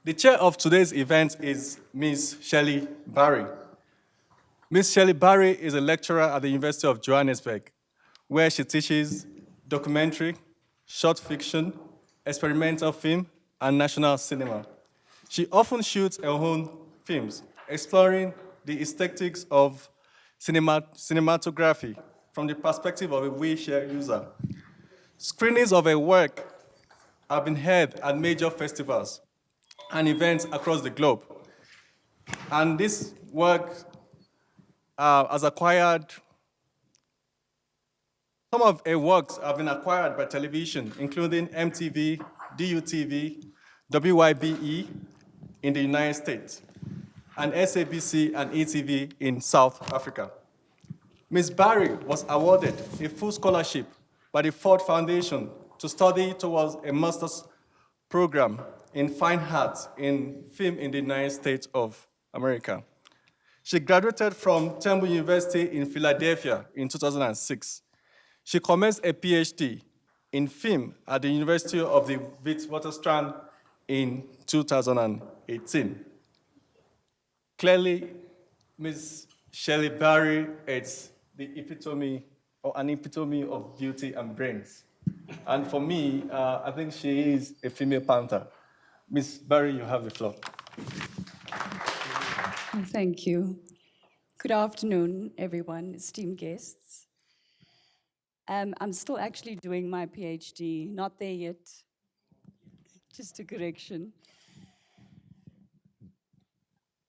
The chair of today's event is Ms. Shelley Barry. Ms. Shelley Barry is a lecturer at the University of Johannesburg, where she teaches documentary, short fiction, experimental film, and national cinema. She often shoots her own films, exploring the aesthetics of cinematography from the perspective of a wheelchair user. Screenings of her work have been held at major festivals and events across the globe. And this work has acquired, some of her works have been acquired by television, including MTV, DUTV, WYBE in the United States, and SABC and ETV in South Africa. Ms. Barry was awarded a full scholarship by the Ford Foundation to study towards a master's program in fine arts in film in the United States of America. She graduated from Temple University in Philadelphia in 2006. She commenced a PhD in film at the University of the Witwatersrand in 2018. Clearly, Ms. Shelley Barry is the epitome or an epitome of beauty and brains. And for me, I think she is a female Panther. Ms. Barry, you have the floor. Thank you. Good afternoon, everyone, esteemed guests. I'm still actually doing my PhD, not there yet, just a correction.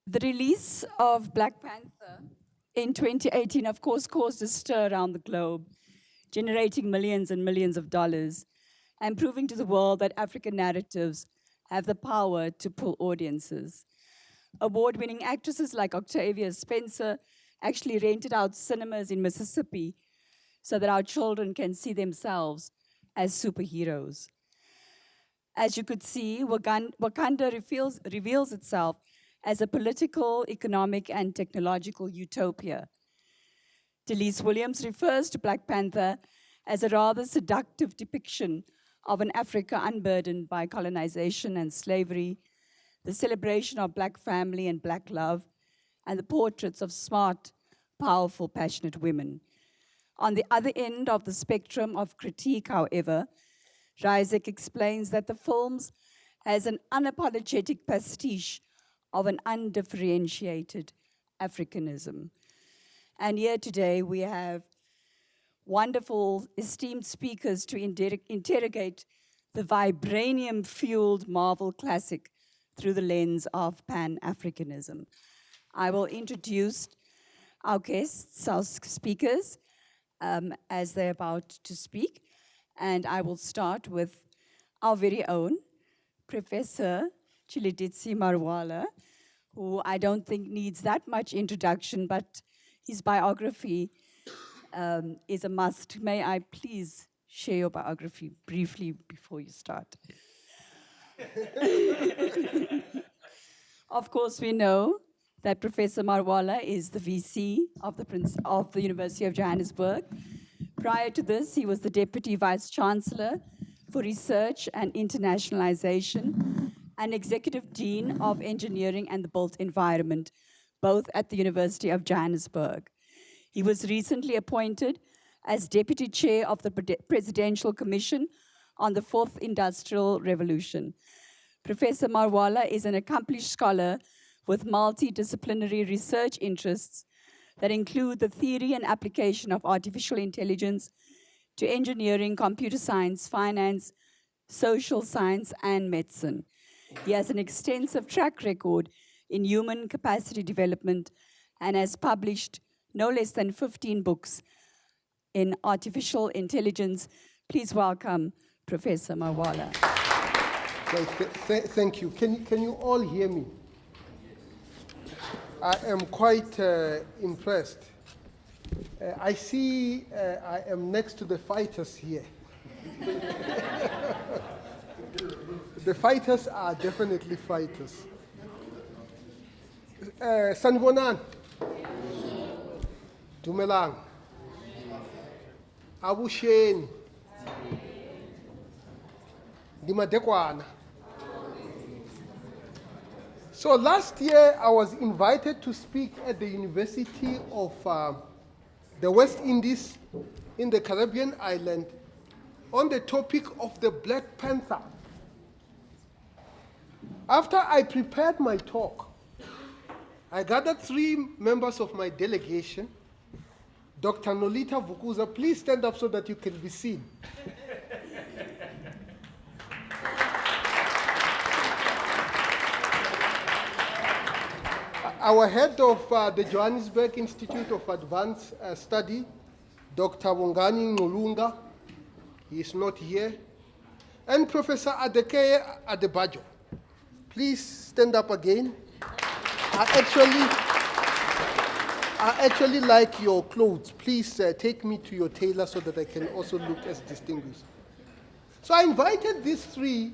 The release of Black Panther in 2018, of course, caused a stir around the globe, generating millions and millions of dollars, and proving to the world that African narratives have the power to pull audiences. Award-winning actresses like Octavia Spencer actually rented out cinemas in Mississippi so that our children can see themselves as superheroes. As you could see, Wakanda reveals itself as a political, economic, and technological utopia. Delise Williams refers to Black Panther as a rather seductive depiction of an Africa unburdened by colonization and slavery, the celebration of Black family and Black love, and the portraits of smart, powerful, passionate women. On the other end of the spectrum of critique, however, Rizek explains that the films has an unapologetic pastiche of an undifferentiated Africanism. And here today we have wonderful, esteemed speakers to interrogate the vibranium-fueled Marvel classic through the lens of Pan-Africanism. I will introduce our guests, our speakers, as they're about to speak. And I will start with our very own Professor Chiliditsi Marwala, who I don't think needs that much introduction, but his biography is a must. May I please share your biography briefly before you start? Of course, we know that Professor Marwala is the VC of the University of Johannesburg. Prior to this, he was the Deputy Vice Chancellor for Research and Internationalization and Executive Dean of Engineering and the Built Environment, both at the University of Johannesburg. He was recently appointed as Deputy Chair of the Presidential Commission on the Fourth Industrial Revolution. Professor Marwala is an accomplished scholar with multidisciplinary research interests that include the theory and application of artificial intelligence to engineering, computer science, finance, social science, and medicine. He has an extensive track record in human capacity development and has published no less than 15 books in artificial intelligence. Please welcome Professor Marwala. Thank you. Can you all hear me? I am quite impressed. I see I am next to the fighters here. The fighters are definitely fighters. Sanbonan. Dumelang. Abusheni. Dimadekwana. So last year, I was invited to speak at the University of the West Indies in the Caribbean island on the topic of the Black Panther. After I prepared my talk, I gathered 3 members of my delegation. Dr. Nolita Vukuza, please stand up so that you can be seen. Our head of the Johannesburg Institute of Advanced Study, Dr. Wongani Ngulunga, he is not here, and Professor Adekeye Adebajo. Please stand up again. I actually like your clothes. Please take me to your tailor so that I can also look as distinguished. So I invited these 3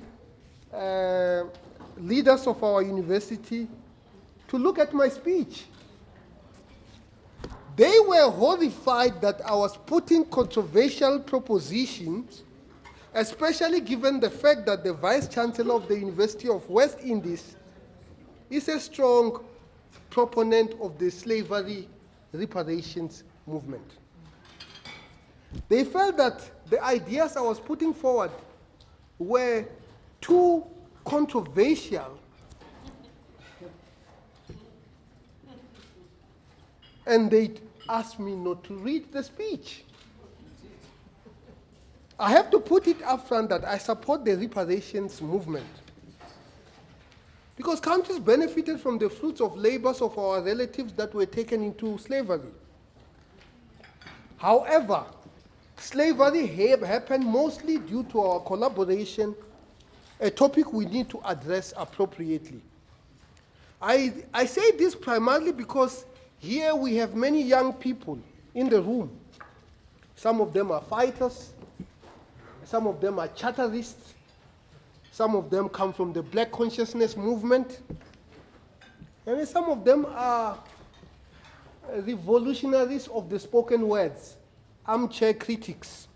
leaders of our university to look at my speech. They were horrified that I was putting controversial propositions, especially given the fact that the Vice Chancellor of the University of West Indies is a strong proponent of the slavery reparations movement. They felt that the ideas I was putting forward were too controversial and they asked me not to read the speech. I have to put it up front that I support the reparations movement because countries benefited from the fruits of labors of our relatives that were taken into slavery. However, slavery happened mostly due to our collaboration, a topic we need to address appropriately. I say this primarily because here we have many young people in the room. Some of them are fighters, some of them are charterists, some of them come from the Black consciousness movement, and some of them are revolutionaries of the spoken words, armchair critics.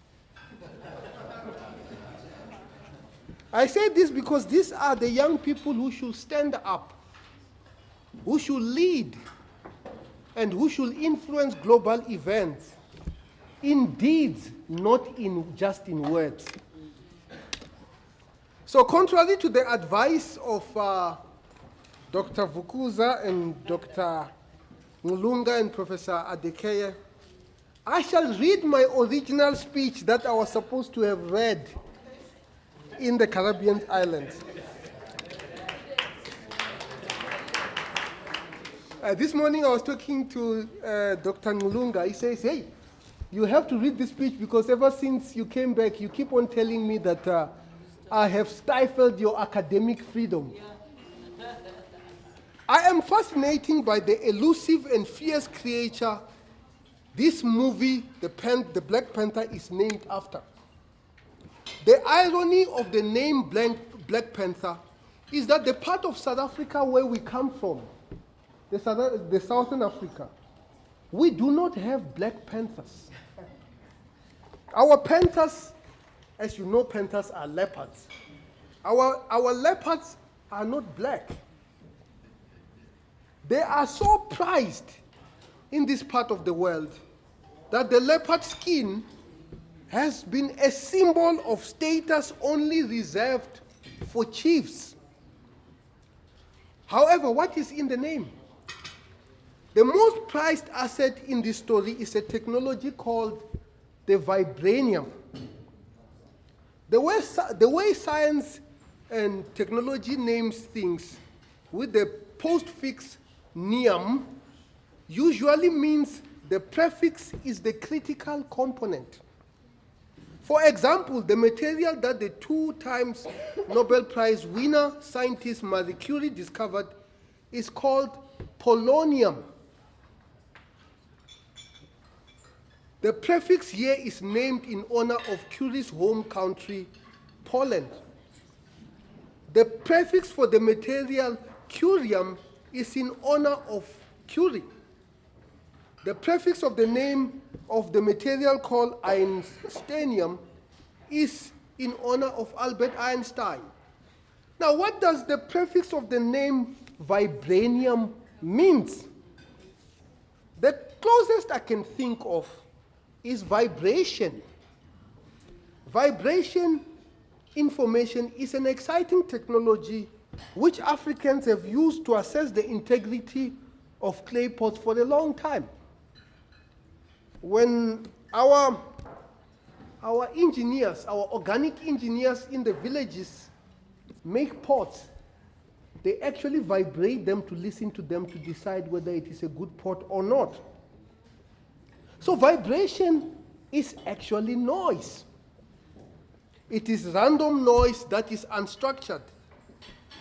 I say this because these are the young people who should stand up, who should lead, and who should influence global events in deeds, not just in words. So contrary to the advice of Dr. Vukuza and Dr. Ngulunga and Professor Adekeye, I shall read my original speech that I was supposed to have read in the Caribbean islands. This morning I was talking to Dr. Ngulunga. He says, hey, you have to read this speech because ever since you came back, you keep on telling me that I have stifled your academic freedom. I am fascinated by the elusive and fierce creature this movie, the Black Panther, is named after. The irony of the name Black Panther is that the part of South Africa where we come from, the Southern Africa, we do not have Black Panthers. Our panthers, as you know, panthers are leopards. Our leopards are not black. They are so prized in this part of the world that the leopard skin has been a symbol of status only reserved for chiefs. However, what is in the name? The most prized asset in this story is a technology called the vibranium. The way science and technology names things with the postfix nium usually means the prefix is the critical component. For example, the material that the 2-time Nobel Prize winner scientist Marie Curie discovered is called polonium. The prefix here is named in honor of Curie's home country, Poland. The prefix for the material curium is in honor of Curie. The prefix of the name of the material called Einsteinium is in honor of Albert Einstein. Now, what does the prefix of the name vibranium means. The closest I can think of is vibration. Vibration information is an exciting technology which Africans have used to assess the integrity of clay pots for a long time. When our engineers, our organic engineers in the villages make pots, they actually vibrate them to listen to them to decide whether it is a good pot or not. So vibration is actually noise. It is random noise that is unstructured.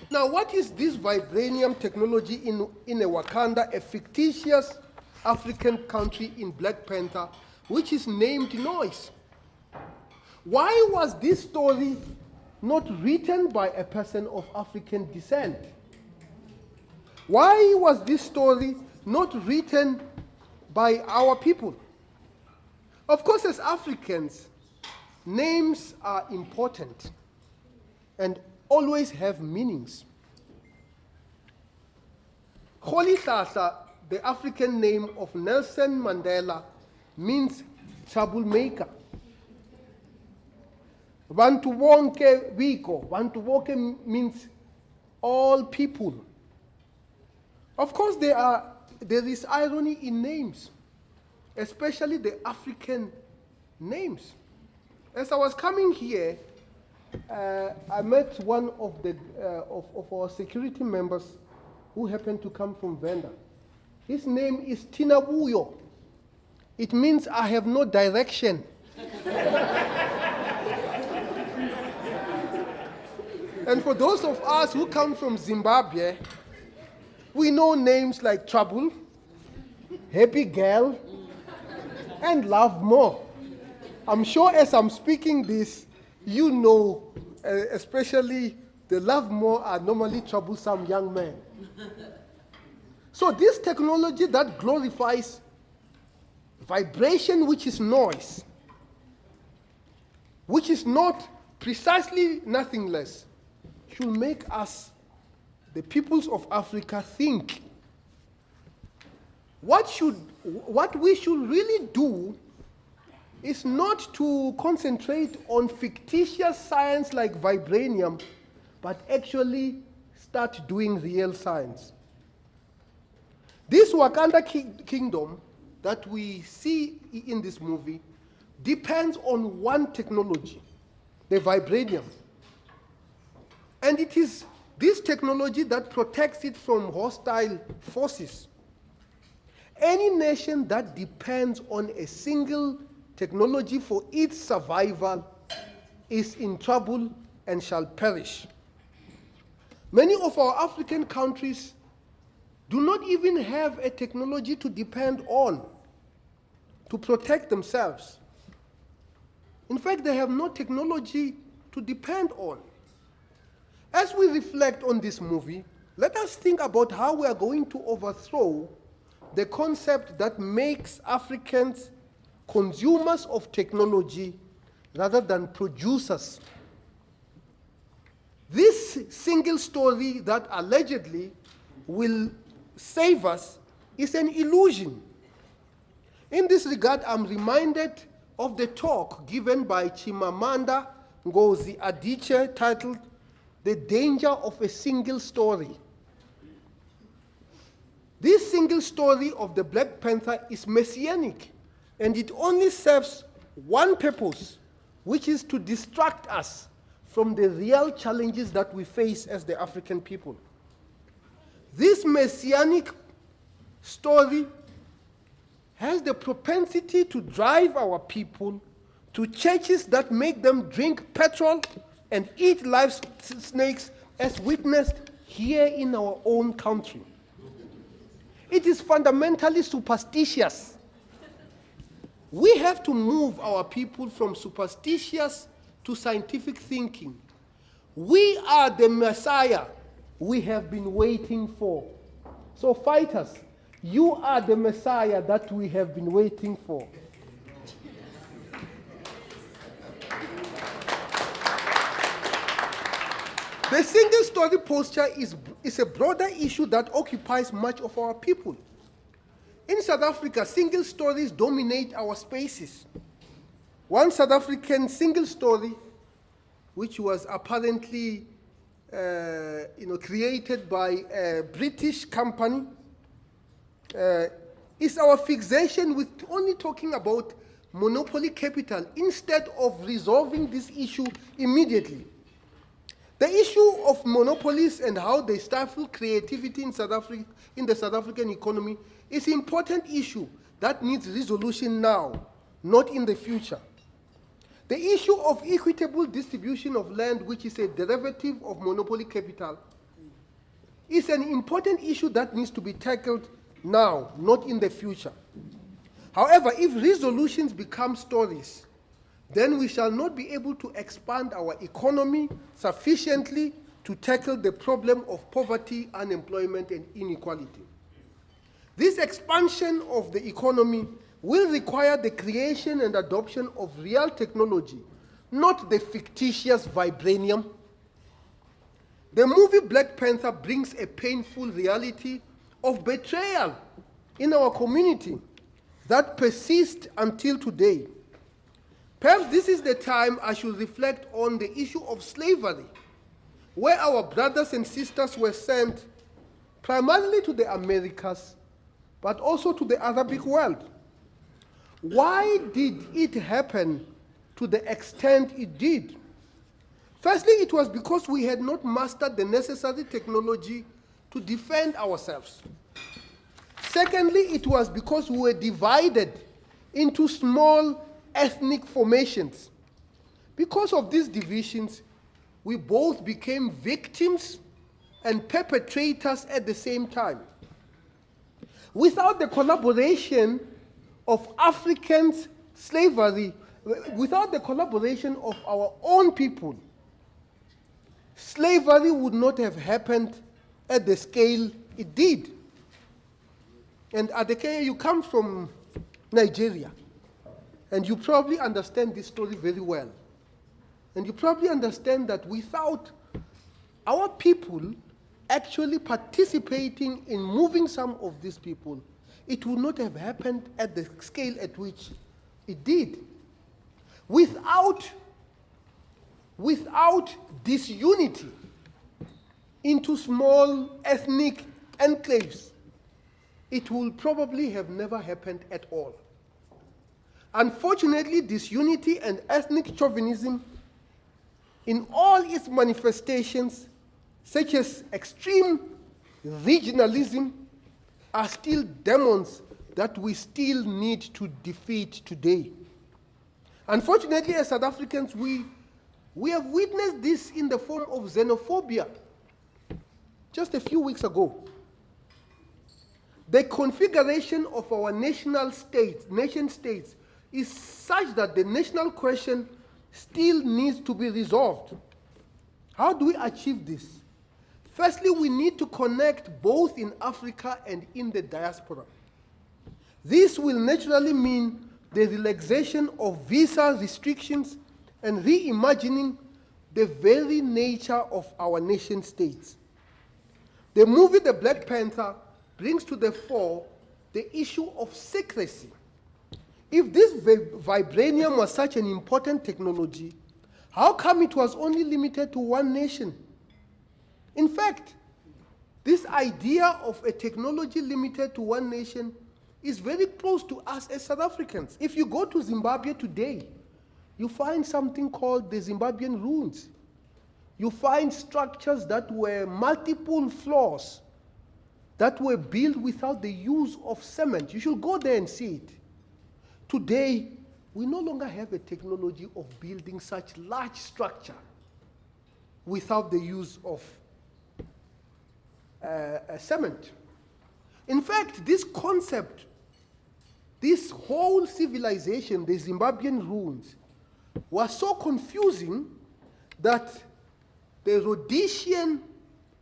Now, what is this vibranium technology in a Wakanda, a fictitious African country in Black Panther, which is named Noise? Why was this story not written by a person of African descent? Why was this story not written by our people? Of course, as Africans, names are important and always have meanings. Rolihlahla, the African name of Nelson Mandela, means troublemaker. Bantu bonke biko. Bantu bonke means all people. Of course, there is irony in names, especially the African names. As I was coming here, I met one of our security members who happened to come from Venda. His name is Tinabuyo. It means I have no direction. And for those of us who come from Zimbabwe, we know names like Trouble, Happy Girl, and Love More. I'm sure as I'm speaking this, you know, especially the Love More are normally troublesome young men. So this technology that glorifies vibration, which is noise, which is not precisely nothing less, should make us, the peoples of Africa, think. What we should really do is not to concentrate on fictitious science like vibranium, but actually start doing real science. This Wakanda kingdom that we see in this movie depends on one technology, the vibranium. And it is this technology that protects it from hostile forces. Any nation that depends on a single technology for its survival is in trouble and shall perish. Many of our African countries do not even have a technology to depend on to protect themselves. In fact, they have no technology to depend on. As we reflect on this movie, let us think about how we are going to overthrow the concept that makes Africans consumers of technology rather than producers. This single story that allegedly will save us is an illusion. In this regard, I'm reminded of the talk given by Chimamanda Ngozi Adichie titled "The Danger of a Single Story." This single story of the Black Panther is messianic, and it only serves one purpose, which is to distract us from the real challenges that we face as the African people. This messianic story has the propensity to drive our people to churches that make them drink petrol and eat live snakes, as witnessed here in our own country. It is fundamentally superstitious. We have to move our people from superstitious to scientific thinking. We are the Messiah we have been waiting for. So fighters, you are the Messiah that we have been waiting for. The single story posture is is a broader issue that occupies much of our people. In South Africa, single stories dominate our spaces. One South African single story, which was apparently created by a British company, is our fixation with only talking about monopoly capital instead of resolving this issue immediately. The issue of monopolies and how they stifle creativity in the South African economy is an important issue that needs resolution now, not in the future. The issue of equitable distribution of land, which is a derivative of monopoly capital, is an important issue that needs to be tackled now, not in the future. However, if resolutions become stories, then we shall not be able to expand our economy sufficiently to tackle the problem of poverty, unemployment, and inequality. This expansion of the economy will require the creation and adoption of real technology, not the fictitious vibranium. The movie Black Panther brings a painful reality of betrayal in our community that persists until today. Perhaps this is the time I should reflect on the issue of slavery, where our brothers and sisters were sent primarily to the Americas, but also to the Arabic world. Why did it happen to the extent it did? Firstly, it was because we had not mastered the necessary technology to defend ourselves. Secondly, it was because we were divided into small ethnic formations. Because of these divisions, we both became victims and perpetrators at the same time. Without the collaboration of Africans' slavery, without the collaboration of our own people, slavery would not have happened at the scale it did. And Adekeye, you come from Nigeria, and you probably understand this story very well. And you probably understand that without our people actually participating in moving some of these people, it would not have happened at the scale at which it did. Without disunity into small ethnic enclaves, it will probably have never happened at all. Unfortunately, disunity and ethnic chauvinism in all its manifestations, such as extreme regionalism, are still demons that we still need to defeat today. Unfortunately, as South Africans, we have witnessed this in the form of xenophobia just a few weeks ago. The configuration of our nation states is such that the national question still needs to be resolved. How do we achieve this? Firstly, we need to connect both in Africa and in the diaspora. This will naturally mean the relaxation of visa restrictions and reimagining the very nature of our nation states. The movie The Black Panther brings to the fore the issue of secrecy. If this vibranium was such an important technology, how come it was only limited to one nation? In fact, this idea of a technology limited to one nation is very close to us as South Africans. If you go to Zimbabwe today, you find something called the Zimbabwean ruins. You find structures that were multiple floors that were built without the use of cement. You should go there and see it. Today, we no longer have a technology of building such large structure without the use of cement. In fact, this concept, this whole civilization, the Zimbabwean ruins, was so confusing that the Rhodesian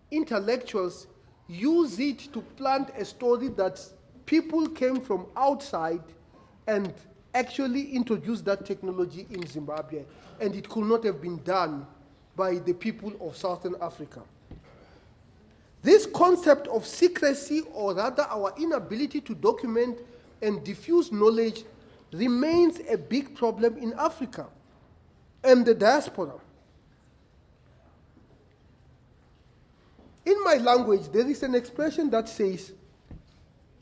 intellectuals use it to plant a story that people came from outside and actually introduced that technology in Zimbabwe, and it could not have been done by the people of Southern Africa. This concept of secrecy, or rather our inability to document and diffuse knowledge, remains a big problem in Africa and the diaspora. In my language, there is an expression that says,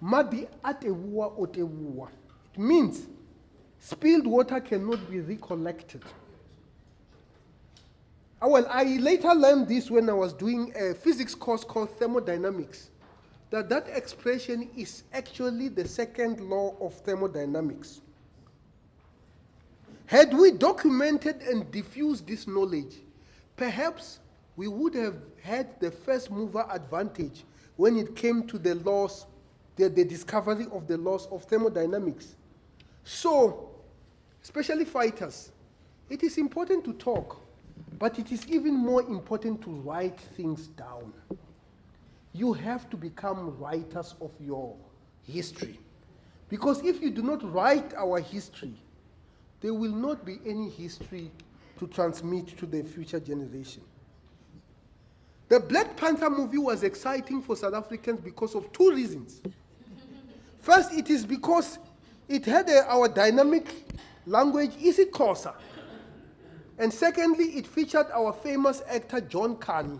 Madi atewua otewua. It means spilled water cannot be recollected. Well, I later learned this when I was doing a physics course called thermodynamics, that expression is actually the second law of thermodynamics. Had we documented and diffused this knowledge, perhaps we would have had the first mover advantage when it came to the laws, the discovery of the laws of thermodynamics. So, especially fighters, it is important to talk, but it is even more important to write things down. You have to become writers of your history. Because if you do not write our history, there will not be any history to transmit to the future generation. The Black Panther movie was exciting for South Africans because of two reasons. First, it is because it had our dynamic language, isiXhosa. And secondly, it featured our famous actor, John Carney.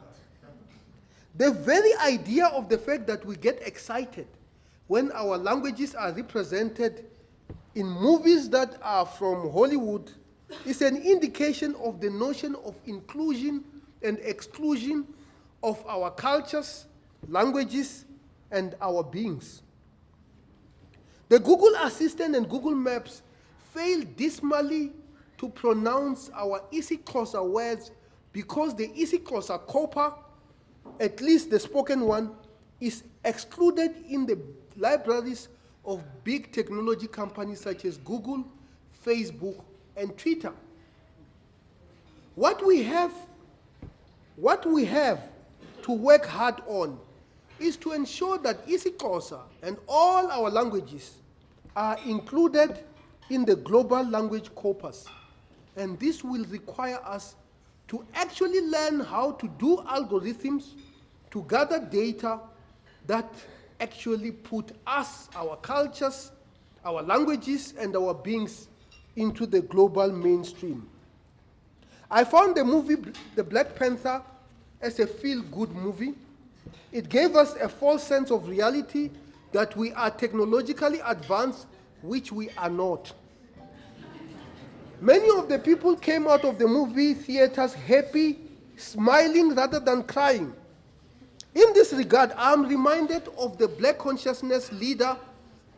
The very idea of the fact that we get excited when our languages are represented in movies that are from Hollywood is an indication of the notion of inclusion and exclusion of our cultures, languages, and our beings. The Google Assistant and Google Maps fail dismally to pronounce our isiXhosa words because the isiXhosa corpus, at least the spoken one, is excluded in the libraries of big technology companies such as Google, Facebook, and Twitter. What we have to work hard on is to ensure that isiXhosa and all our languages are included in the global language corpus. And this will require us to actually learn how to do algorithms to gather data that actually put us, our cultures, our languages, and our beings into the global mainstream. I found the movie, The Black Panther, as a feel-good movie. It gave us a false sense of reality that we are technologically advanced, which we are not. Many of the people came out of the movie theaters happy, smiling rather than crying. In this regard, I'm reminded of the Black consciousness leader,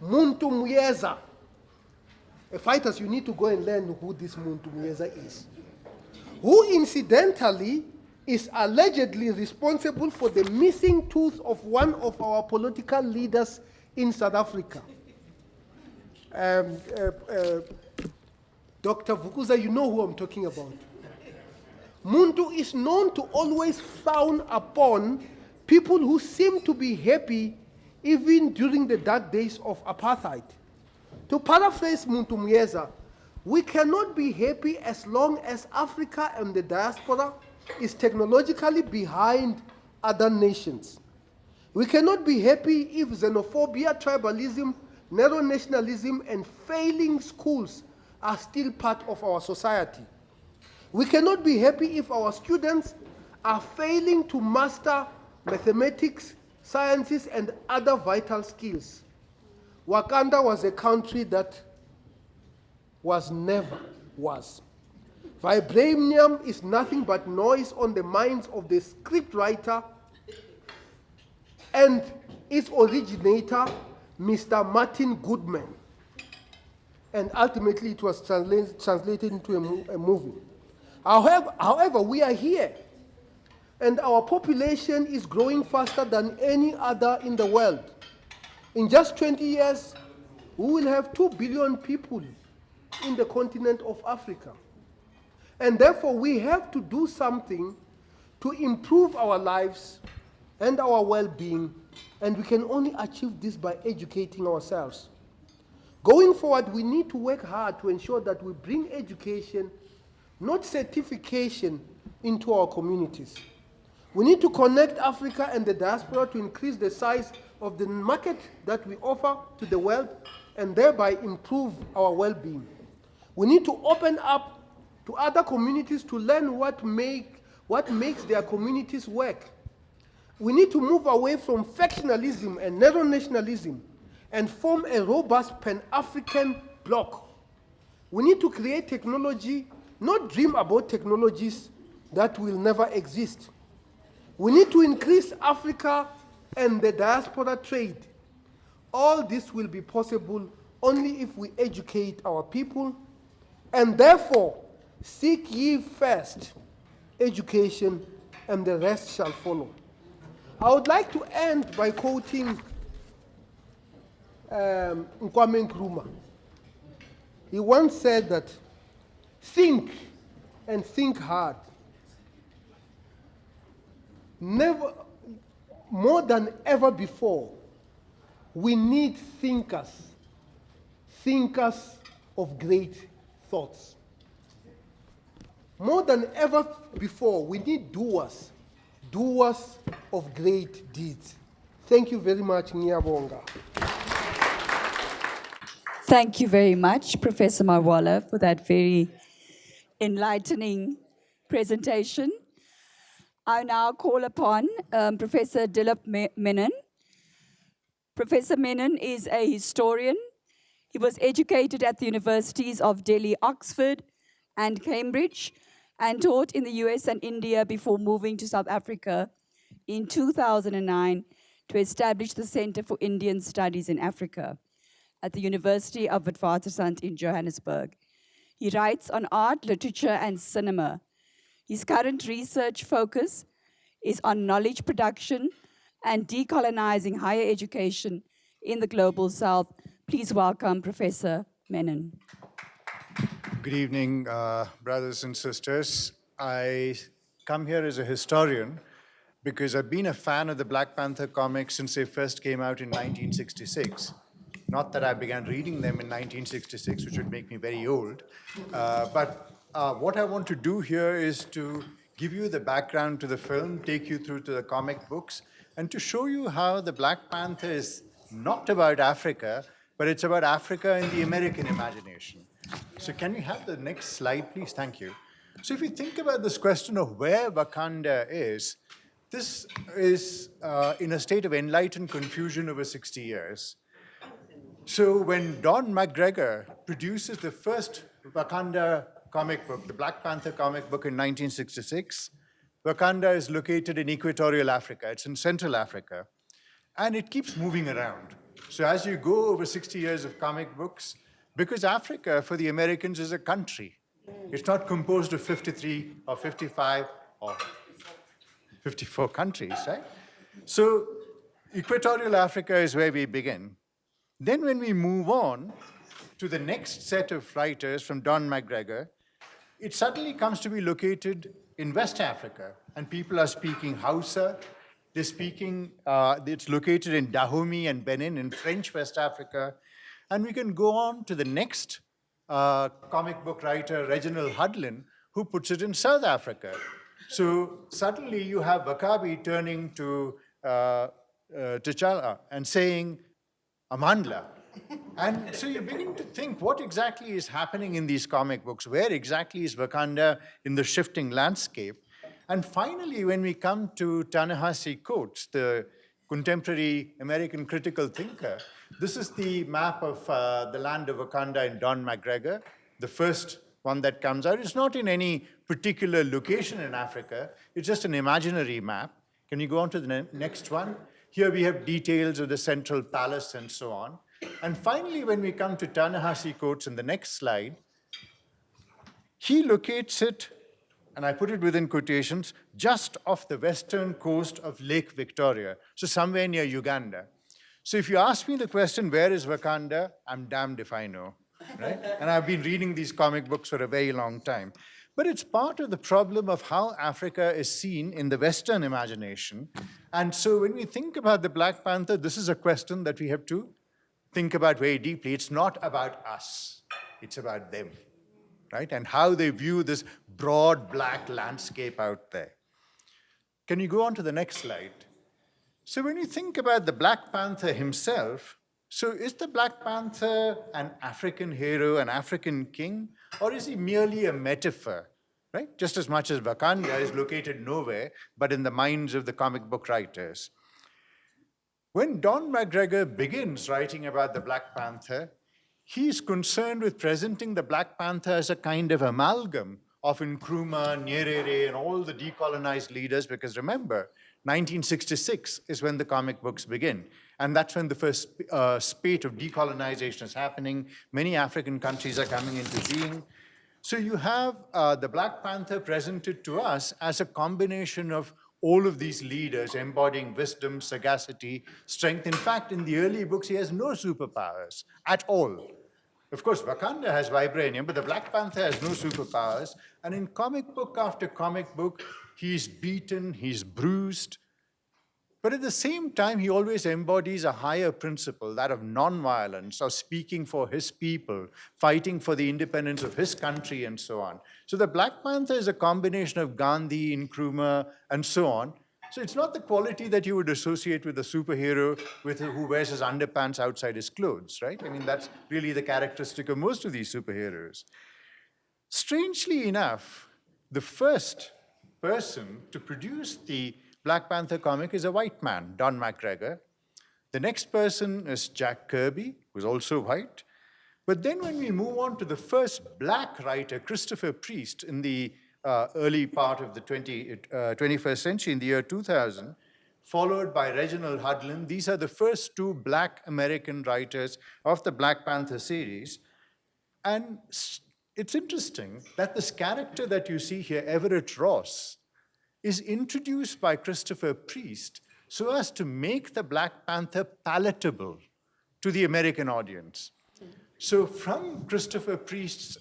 Muntu Muyeza. Fighters, you need to go and learn who this Muntu Muyeza is. Who incidentally is allegedly responsible for the missing tooth of one of our political leaders in South Africa. Dr. Vukuza, you know who I'm talking about. Muntu is known to always frown upon people who seem to be happy even during the dark days of apartheid. To paraphrase Muntu Muyeza, we cannot be happy as long as Africa and the diaspora is technologically behind other nations. We cannot be happy if xenophobia, tribalism, narrow nationalism, and failing schools are still part of our society. We cannot be happy if our students are failing to master mathematics, sciences, and other vital skills. Wakanda was a country that never was. Vibranium is nothing but noise on the minds of the scriptwriter and its originator, Mr. Martin Goodman. And ultimately it was translated into a movie. However, we are here, and our population is growing faster than any other in the world. In just 20 years, we will have 2 billion people in the continent of Africa. And therefore, we have to do something to improve our lives and our well-being, and we can only achieve this by educating ourselves. Going forward, we need to work hard to ensure that we bring education, not certification, into our communities. We need to connect Africa and the diaspora to increase the size of the market that we offer to the world and thereby improve our well-being. We need to open up to other communities to learn what makes their communities work. We need to move away from factionalism and narrow nationalism and form a robust Pan-African bloc. We need to create technology, not dream about technologies that will never exist. We need to increase Africa and the diaspora trade. All this will be possible only if we educate our people, and therefore, seek ye first education, and the rest shall follow. I would like to end by quoting Kwame Nkrumah. He once said that, think and think hard. Never, more than ever before, we need thinkers of great thoughts. More than ever before, we need doers of great deeds. Thank you very much, Ngiyabonga. Thank you very much, Professor Mawala, for that very enlightening presentation. I now call upon Professor Dilip Menon. Professor Menon is a historian. He was educated at the universities of Delhi, Oxford, and Cambridge, and taught in the US and India before moving to South Africa in 2009 to establish the Center for Indian Studies in Africa at the University of Witwatersrand in Johannesburg. He writes on art, literature, and cinema. His current research focus is on knowledge production and decolonizing higher education in the Global South. Please welcome Professor Menon. Good evening, brothers and sisters. I come here as a historian because I've been a fan of the Black Panther comics since they first came out in 1966. Not that I began reading them in 1966, which would make me very old, but what I want to do here is to give you the background to the film, take you through to the comic books, and to show you how the Black Panther is not about Africa, but it's about Africa in the American imagination. So can we have the next slide, please? Thank you. So if you think about this question of where Wakanda is, this is in a state of enlightened confusion over 60 years. So when Don McGregor produces the first Wakanda comic book, the Black Panther comic book in 1966, Wakanda is located in equatorial Africa. It's in Central Africa. And it keeps moving around. So as you go over 60 years of comic books, because Africa for the Americans is a country. It's not composed of 53 or 55 or 54 countries, right? So equatorial Africa is where we begin. Then when we move on to the next set of writers from Don McGregor, it suddenly comes to be located in West Africa, and people are speaking Hausa. They're speaking, it's located in Dahomey and Benin in French West Africa. And we can go on to the next comic book writer, Reginald Hudlin, who puts it in South Africa. So suddenly you have Wakabi turning to T'Challa and saying, Amandla. And so you begin to think, what exactly is happening in these comic books? Where exactly is Wakanda in the shifting landscape? And finally, when we come to Ta-Nehisi Coates, the contemporary American critical thinker, this is the map of the land of Wakanda in Don McGregor, the first one that comes out. It's not in any particular location in Africa. It's just an imaginary map. Can you go on to the next one? Here we have details of the central palace and so on. And finally, when we come to Ta-Nehisi Coates in the next slide, he locates it, and I put it within quotations, just off the western coast of Lake Victoria, so somewhere near Uganda. So if you ask me the question, where is Wakanda? I'm damned if I know, right? And I've been reading these comic books for a very long time. But it's part of the problem of how Africa is seen in the Western imagination. And so when we think about the Black Panther, this is a question that we have to think about very deeply. It's not about us, it's about them, right? And how they view this broad black landscape out there. Can you go on to the next slide? So when you think about the Black Panther himself, so is the Black Panther an African hero, an African king, or is he merely a metaphor, right? Just as much as Wakanda is located nowhere, but in the minds of the comic book writers. When Don McGregor begins writing about the Black Panther, he's concerned with presenting the Black Panther as a kind of amalgam of Nkrumah, Nyerere, and all the decolonized leaders, because remember, 1966 is when the comic books begin. And that's when the first spate of decolonization is happening. Many African countries are coming into being. So you have the Black Panther presented to us as a combination of all of these leaders embodying wisdom, sagacity, strength. In fact, in the early books, he has no superpowers at all. Of course, Wakanda has vibranium, but the Black Panther has no superpowers. And in comic book after comic book, he's beaten, he's bruised. But at the same time, he always embodies a higher principle, that of nonviolence, of speaking for his people, fighting for the independence of his country, and so on. So the Black Panther is a combination of Gandhi, Nkrumah, and so on. So it's not the quality that you would associate with a superhero who wears his underpants outside his clothes, right? I mean, that's really the characteristic of most of these superheroes. Strangely enough, the first person to produce the Black Panther comic is a white man, Don McGregor. The next person is Jack Kirby, who's also white. But then when we move on to the first black writer, Christopher Priest, in the early part of the 21st century, in the year 2000, followed by Reginald Hudlin, these are the first two black American writers of the Black Panther series. And it's interesting that this character that you see here, Everett Ross, is introduced by Christopher Priest so as to make the Black Panther palatable to the American audience. So from Christopher Priest's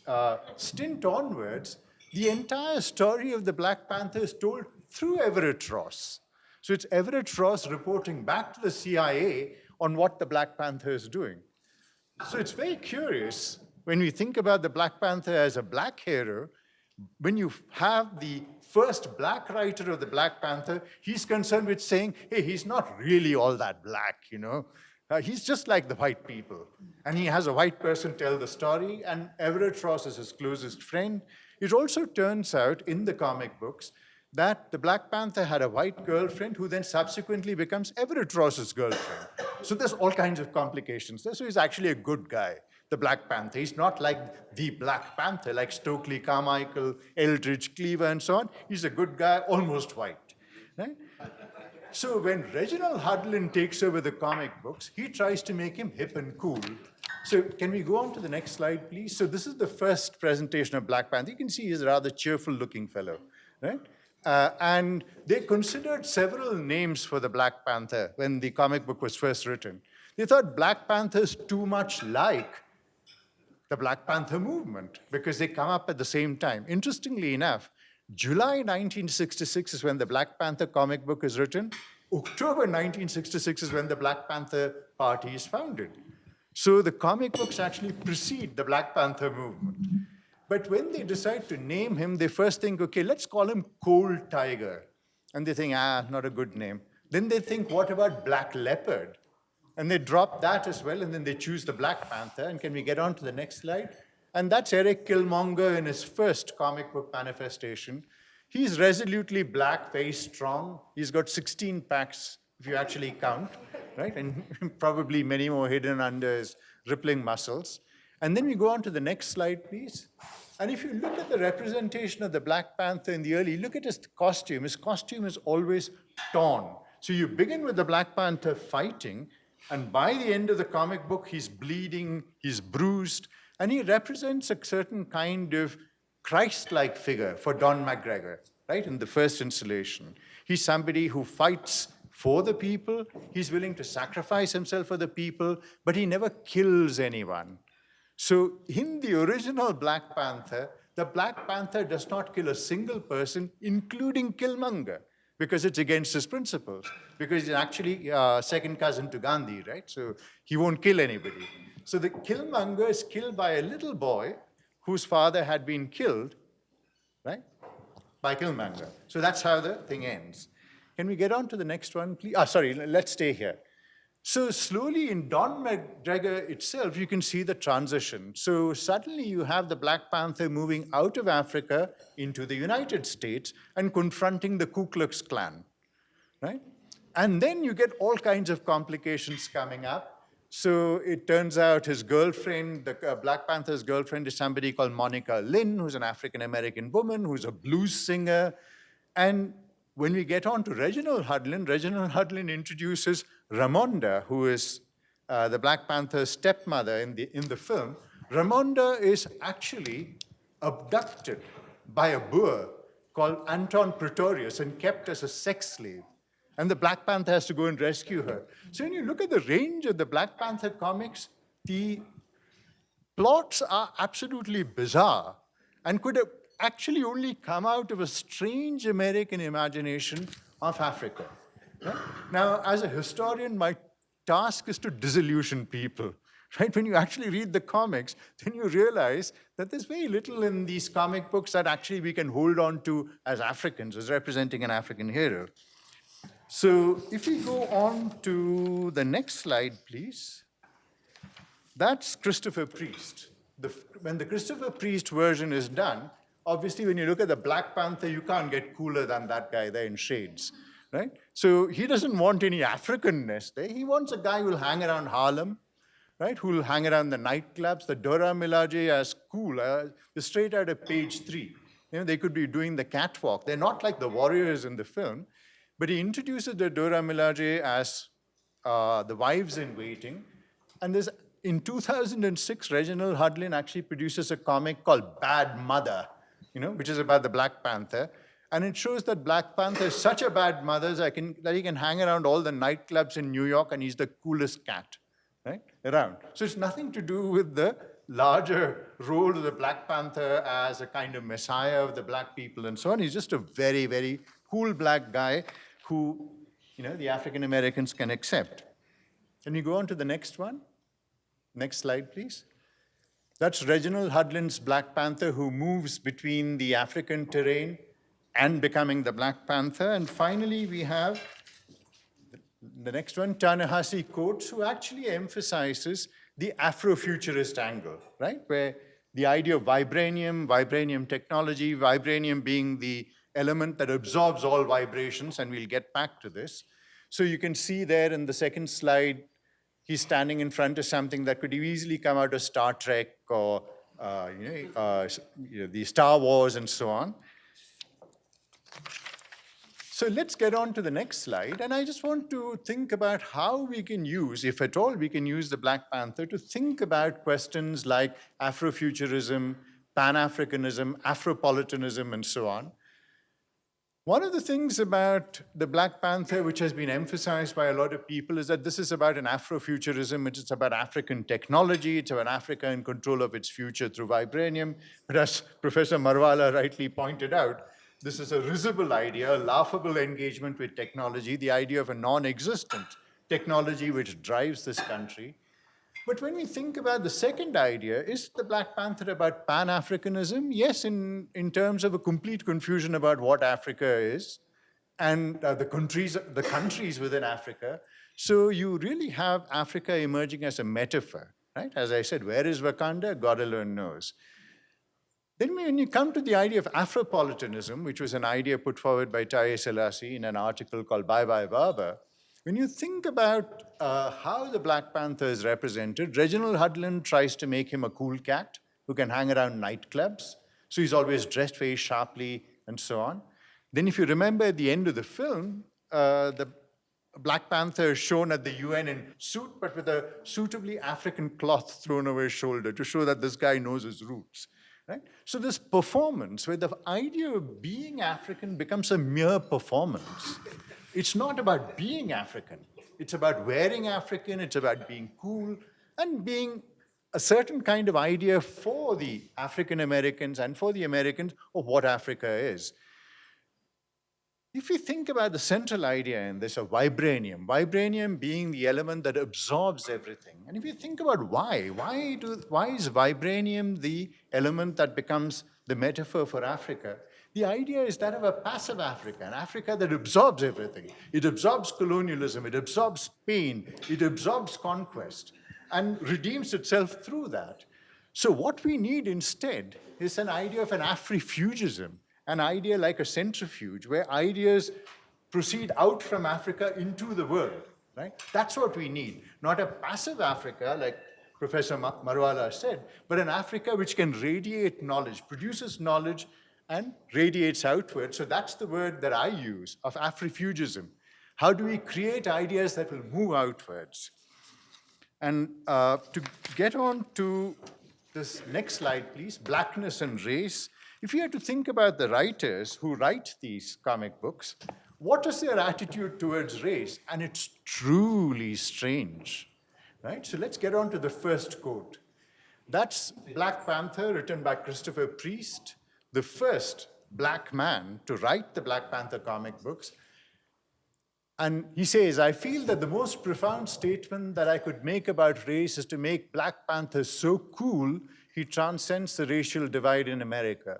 stint onwards, the entire story of the Black Panther is told through Everett Ross. So it's Everett Ross reporting back to the CIA on what the Black Panther is doing. So it's very curious when we think about the Black Panther as a black hero. When you have the first black writer of the Black Panther, he's concerned with saying, hey, he's not really all that black, you know. He's just like the white people. And he has a white person tell the story, and Everett Ross is his closest friend. It also turns out in the comic books that the Black Panther had a white girlfriend who then subsequently becomes Everett Ross's girlfriend. So there's all kinds of complications there. So he's actually a good guy, the Black Panther. He's not like the Black Panther, like Stokely Carmichael, Eldridge Cleaver, and so on. He's a good guy, almost white. Right? So when Reginald Hudlin takes over the comic books, he tries to make him hip and cool. So can we go on to the next slide, please? So this is the first presentation of Black Panther. You can see he's a rather cheerful-looking fellow, right? And they considered several names for the Black Panther when the comic book was first written. They thought Black Panther is too much like the Black Panther movement because they come up at the same time. Interestingly enough, July 1966 is when the Black Panther comic book is written. October 1966 is when the Black Panther Party is founded. So the comic books actually precede the Black Panther movement. But when they decide to name him, they first think, okay, let's call him Cold Tiger. And they think, not a good name. Then they think, what about Black Leopard? And they drop that as well, and then they choose the Black Panther. And can we get on to the next slide? And that's Eric Killmonger in his first comic book manifestation. He's resolutely black, very strong. He's got 16 packs, if you actually count, right? And probably many more hidden under his rippling muscles. And then we go on to the next slide, please. And if you look at the representation of the Black Panther in the early, look at his costume. His costume is always torn. So you begin with the Black Panther fighting, and by the end of the comic book, he's bleeding, he's bruised, and he represents a certain kind of Christ-like figure for Don McGregor, right, in the first installation. He's somebody who fights for the people, he's willing to sacrifice himself for the people, but he never kills anyone. So in the original Black Panther, the Black Panther does not kill a single person, including Killmonger, because it's against his principles, because he's actually second cousin to Gandhi, right? So he won't kill anybody. So the Killmonger is killed by a little boy whose father had been killed, right, by Killmonger. So that's how the thing ends. Can we get on to the next one, please? Sorry, let's stay here. So slowly in Don McGregor itself, you can see the transition. So suddenly you have the Black Panther moving out of Africa into the United States and confronting the Ku Klux Klan, right? And then you get all kinds of complications coming up. So it turns out his girlfriend, the Black Panther's girlfriend, is somebody called Monica Lynn, who's an African-American woman, who's a blues singer. And when we get on to Reginald Hudlin introduces Ramonda, who is the Black Panther's stepmother in the film. Ramonda is actually abducted by a Boer called Anton Pretorius and kept as a sex slave. And the Black Panther has to go and rescue her. So when you look at the range of the Black Panther comics, the plots are absolutely bizarre and could have actually only come out of a strange American imagination of Africa. Yeah? Now, as a historian, my task is to disillusion people. Right? When you actually read the comics, then you realize that there's very little in these comic books that actually we can hold on to as Africans, as representing an African hero. So if we go on to the next slide, please. That's Christopher Priest. When the Christopher Priest version is done, obviously when you look at the Black Panther, you can't get cooler than that guy there in shades, right? So he doesn't want any Africanness there. He wants a guy who'll hang around Harlem, right? Who'll hang around the nightclubs, the Dora Milaje as cool, straight out of page 3. You know, they could be doing the catwalk. They're not like the warriors in the film, but he introduces the Dora Milaje as the wives in waiting. And there's, in 2006, Reginald Hudlin actually produces a comic called Bad Mother, you know, which is about the Black Panther. And it shows that Black Panther is such a bad mother that he can hang around all the nightclubs in New York and he's the coolest cat, right, around. So it's nothing to do with the larger role of the Black Panther as a kind of messiah of the black people and so on. He's just a very, very cool black guy who, you know, the African Americans can accept. Can you go on to the next one? Next slide, please. That's Reginald Hudlin's Black Panther who moves between the African terrain and becoming the Black Panther. And finally, we have the next one, Ta-Nehisi Coates, who actually emphasizes the Afrofuturist angle, right? Where the idea of vibranium technology, vibranium being the element that absorbs all vibrations, and we'll get back to this. So you can see there in the second slide, he's standing in front of something that could easily come out of Star Trek or the Star Wars and so on. So let's get on to the next slide. And I just want to think about how we can use, if at all we can use the Black Panther to think about questions like Afrofuturism, Pan-Africanism, Afropolitanism, and so on. One of the things about the Black Panther, which has been emphasized by a lot of people, is that this is about an Afrofuturism. It's about African technology. It's about Africa in control of its future through vibranium. But as Professor Marwala rightly pointed out, this is a risible idea, a laughable engagement with technology, the idea of a non-existent technology which drives this country. But when we think about the second idea, is the Black Panther about Pan-Africanism? Yes, in terms of a complete confusion about what Africa is and the countries within Africa. So you really have Africa emerging as a metaphor, right? As I said, where is Wakanda? God alone knows. Then when you come to the idea of Afropolitanism, which was an idea put forward by Taye Selassie in an article called Bye Bye Baba, when you think about how the Black Panther is represented, Reginald Hudlin tries to make him a cool cat who can hang around nightclubs. So he's always dressed very sharply and so on. Then if you remember at the end of the film, the Black Panther is shown at the UN in suit, but with a suitably African cloth thrown over his shoulder to show that this guy knows his roots. Right? So this performance, where the idea of being African becomes a mere performance. It's not about being African. It's about wearing African. It's about being cool and being a certain kind of idea for the African Americans and for the Americans of what Africa is. If we think about the central idea in this of vibranium being the element that absorbs everything, and if you think about why is vibranium the element that becomes the metaphor for Africa? The idea is that of a passive Africa, an Africa that absorbs everything. It absorbs colonialism, it absorbs pain, it absorbs conquest, and redeems itself through that. So what we need instead is an idea of an Afrifugism, an idea like a centrifuge, where ideas proceed out from Africa into the world, right? That's what we need, not a passive Africa like Professor Marwala said, but an Africa which can radiate knowledge, produces knowledge, and radiates outward. So that's the word that I use, of Afrifugism. How do we create ideas that will move outwards? And to get on to this next slide, please, blackness and race. If you had to think about the writers who write these comic books, what is their attitude towards race? And it's truly strange, right? So let's get on to the first quote. That's Black Panther, written by Christopher Priest, the first black man to write the Black Panther comic books. And he says, I feel that the most profound statement that I could make about race is to make Black Panther so cool he transcends the racial divide in America.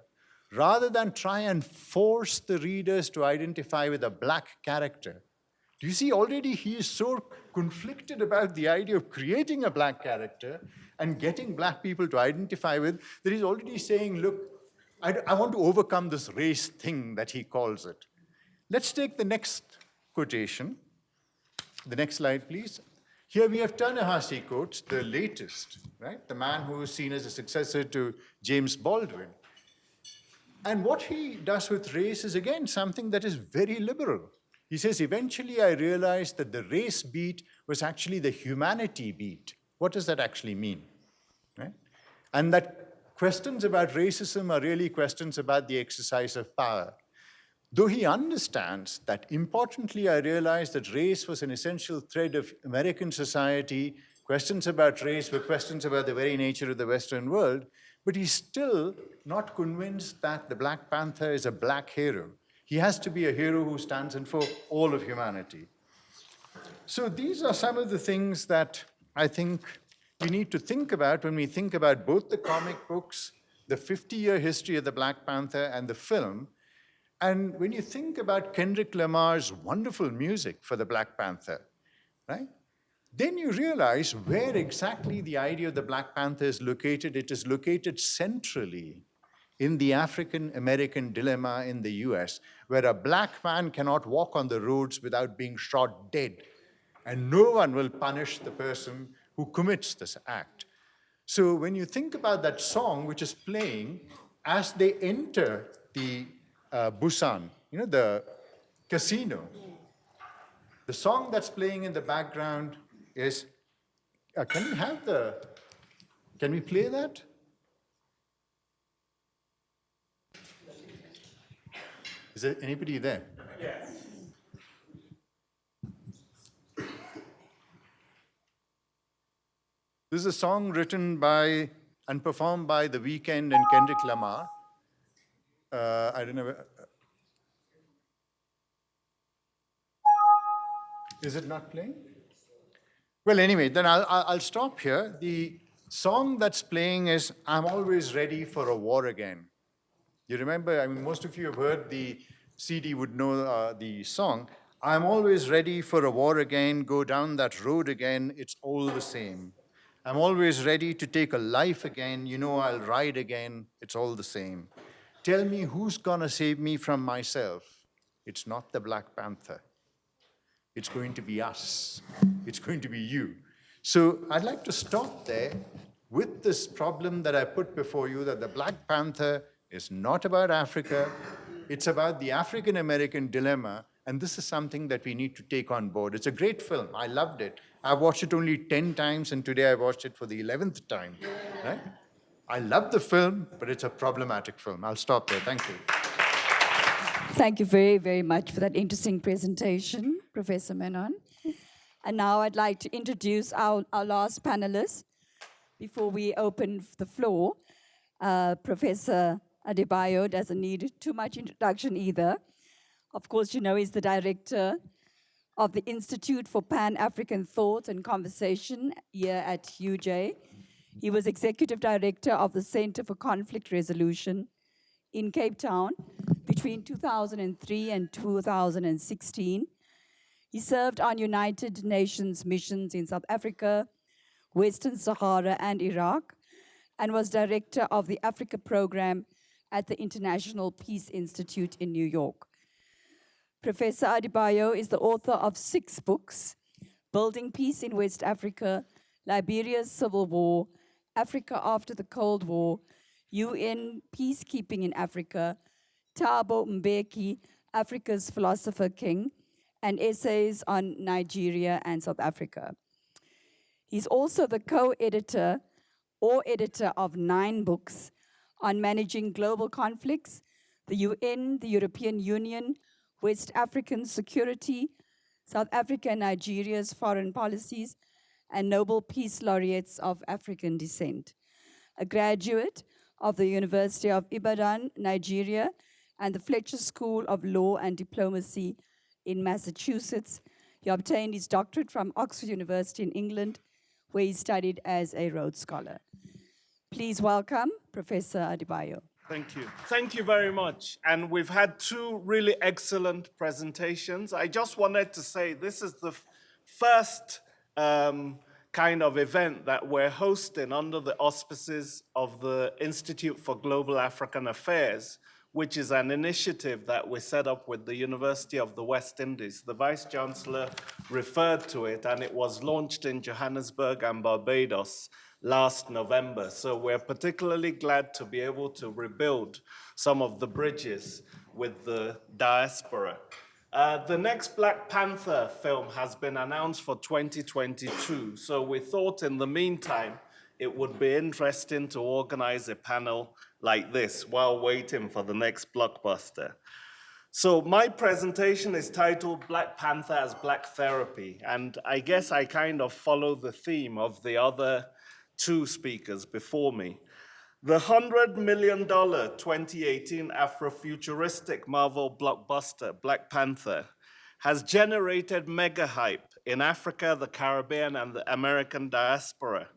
Rather than try and force the readers to identify with a black character. Do you see, already he is so conflicted about the idea of creating a black character and getting black people to identify with, that he's already saying, look, I want to overcome this race thing that he calls it. Let's take the next quotation. The next slide, please. Here we have Ta-Nehisi Coates, the latest, right? The man who is seen as a successor to James Baldwin. And what he does with race is, again, something that is very liberal. He says, eventually I realized that the race beat was actually the humanity beat. What does that actually mean? Right? And that questions about racism are really questions about the exercise of power. Though he understands that, importantly, I realized that race was an essential thread of American society, questions about race were questions about the very nature of the Western world, but he's still not convinced that the Black Panther is a black hero. He has to be a hero who stands in for all of humanity. So these are some of the things that I think we need to think about when we think about both the comic books, the 50-year history of the Black Panther, and the film. And when you think about Kendrick Lamar's wonderful music for the Black Panther, right? Then you realize where exactly the idea of the Black Panther is located. It is located centrally in the African-American dilemma in the US, where a black man cannot walk on the roads without being shot dead, and no one will punish the person who commits this act. So when you think about that song, which is playing as they enter the Busan, you know, the casino, the song that's playing in the background is, can we play that? Is there anybody there? Yes. This is a song written by and performed by The Weeknd and Kendrick Lamar. I don't know. Is it not playing? Well, anyway, then I'll stop here. The song that's playing is I'm Always Ready for a War Again. You remember, I mean, most of you have heard the CD, would know the song. I'm always ready for a war again, go down that road again, it's all the same. I'm always ready to take a life again, you know I'll ride again, it's all the same. Tell me who's gonna save me from myself? It's not the Black Panther. It's going to be us. It's going to be you. So I'd like to stop there with this problem that I put before you, that the Black Panther is not about Africa. It's about the African-American dilemma, and this is something that we need to take on board. It's a great film. I loved it. I've watched it only 10 times, and today I watched it for the 11th time. Right? I love the film, but it's a problematic film. I'll stop there. Thank you. Thank you very, very much for that interesting presentation, Professor Menon. And now I'd like to introduce our last panelist before we open the floor. Professor Adebayo doesn't need too much introduction either. Of course, you know he's the director of the Institute for Pan-African Thought and Conversation here at UJ. He was executive director of the Center for Conflict Resolution in Cape Town between 2003 and 2016. He served on United Nations missions in South Africa, Western Sahara, and Iraq, and was director of the Africa program at the International Peace Institute in New York. Professor Adebayo is the author of 6 books: Building Peace in West Africa, Liberia's Civil War, Africa After the Cold War, UN Peacekeeping in Africa, Thabo Mbeki, Africa's Philosopher King, and essays on Nigeria and South Africa. He's also the co-editor or editor of 9 books on managing global conflicts, the UN, the European Union, West African security, South Africa and Nigeria's foreign policies, and Nobel Peace Laureates of African descent. A graduate of the University of Ibadan, Nigeria, and the Fletcher School of Law and Diplomacy in Massachusetts. He obtained his doctorate from Oxford University in England, where he studied as a Rhodes Scholar. Please welcome Professor Adebayo. Thank you. Thank you very much. And we've had 2 really excellent presentations. I just wanted to say this is the first kind of event that we're hosting under the auspices of the Institute for Global African Affairs, which is an initiative that we set up with the University of the West Indies. The Vice Chancellor referred to it, and it was launched in Johannesburg and Barbados last November. So we're particularly glad to be able to rebuild some of the bridges with the diaspora. The next Black Panther film has been announced for 2022. So we thought in the meantime, it would be interesting to organize a panel like this while waiting for the next blockbuster. So my presentation is titled Black Panther as Black Therapy, and I guess I kind of follow the theme of the other 2 speakers before me. The $100 million 2018 Afrofuturistic Marvel blockbuster, Black Panther, has generated mega hype in Africa, the Caribbean, and the American diaspora.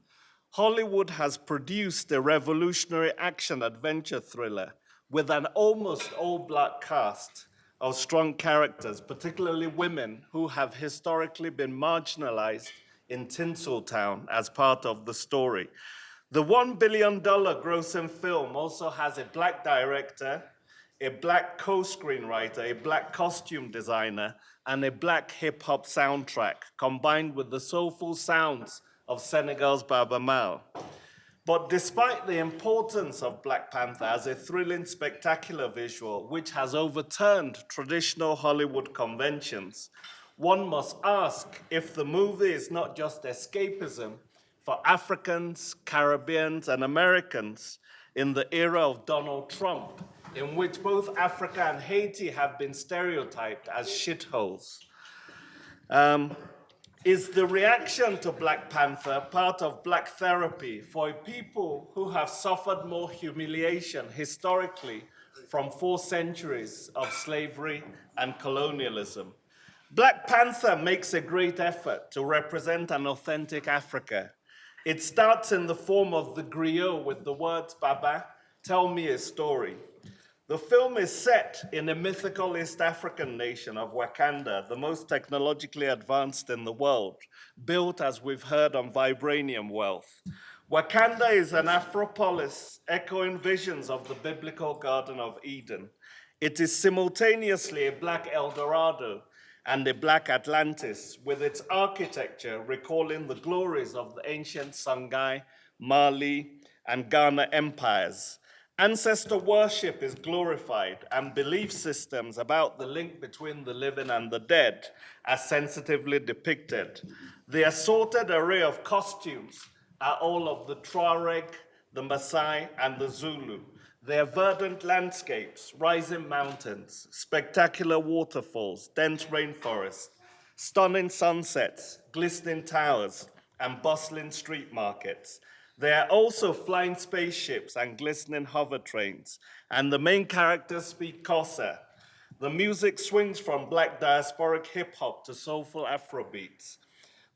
Hollywood has produced a revolutionary action-adventure thriller with an almost all-black cast of strong characters, particularly women who have historically been marginalized in Tinseltown as part of the story. The $1 billion grossing film also has a black director, a black co-screenwriter, a black costume designer, and a black hip-hop soundtrack, combined with the soulful sounds of Senegal's Baaba Maal. But despite the importance of Black Panther as a thrilling, spectacular visual, which has overturned traditional Hollywood conventions, one must ask if the movie is not just escapism for Africans, Caribbeans, and Americans in the era of Donald Trump, in which both Africa and Haiti have been stereotyped as shitholes. Is the reaction to Black Panther part of Black therapy for people who have suffered more humiliation historically from 4 centuries of slavery and colonialism? Black Panther makes a great effort to represent an authentic Africa. It starts in the form of the griot with the words, Baba, tell me a story. The film is set in a mythical East African nation of Wakanda, the most technologically advanced in the world, built, as we've heard, on vibranium wealth. Wakanda is an Afropolis echoing visions of the biblical Garden of Eden. It is simultaneously a black El Dorado and a black Atlantis, with its architecture recalling the glories of the ancient Songhai, Mali, and Ghana empires. Ancestor worship is glorified, and belief systems about the link between the living and the dead are sensitively depicted. The assorted array of costumes are all of the Tuareg, the Maasai, and the Zulu. Their verdant landscapes, rising mountains, spectacular waterfalls, dense rainforests, stunning sunsets, glistening towers, and bustling street markets. There are also flying spaceships and glistening hover trains, and the main characters speak Xhosa. The music swings from black diasporic hip-hop to soulful Afrobeats.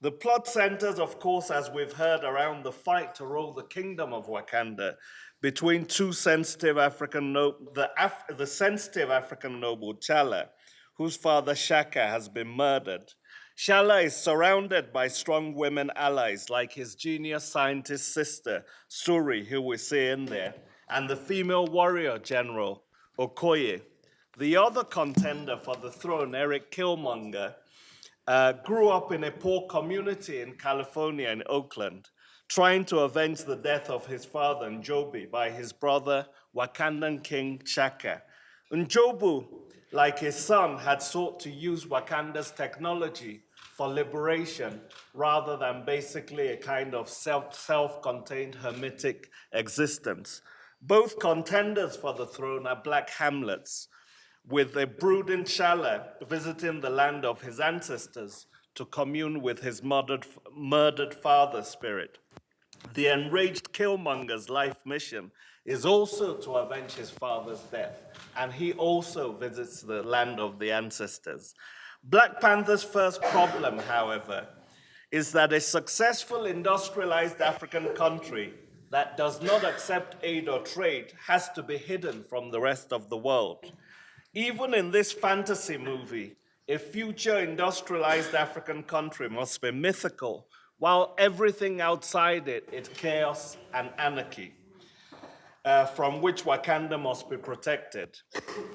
The plot centers, of course, as we've heard, around the fight to rule the kingdom of Wakanda between two sensitive the sensitive African noble Chala, whose father Shaka has been murdered. Shala is surrounded by strong women allies like his genius scientist sister, Suri, who we see in there, and the female warrior general, Okoye. The other contender for the throne, Eric Killmonger, grew up in a poor community in California, in Oakland, trying to avenge the death of his father, Njobi, by his brother, Wakandan King Shaka. Njobu, like his son, had sought to use Wakanda's technology for liberation rather than basically a kind of self-contained hermetic existence. Both contenders for the throne are black hamlets, with a brooding Shala visiting the land of his ancestors to commune with his murdered father spirit. The enraged Killmonger's life mission is also to avenge his father's death, and he also visits the land of the ancestors. Black Panther's first problem, however, is that a successful industrialized African country that does not accept aid or trade has to be hidden from the rest of the world. Even in this fantasy movie, a future industrialized African country must be mythical, while everything outside it is chaos and anarchy, from which Wakanda must be protected.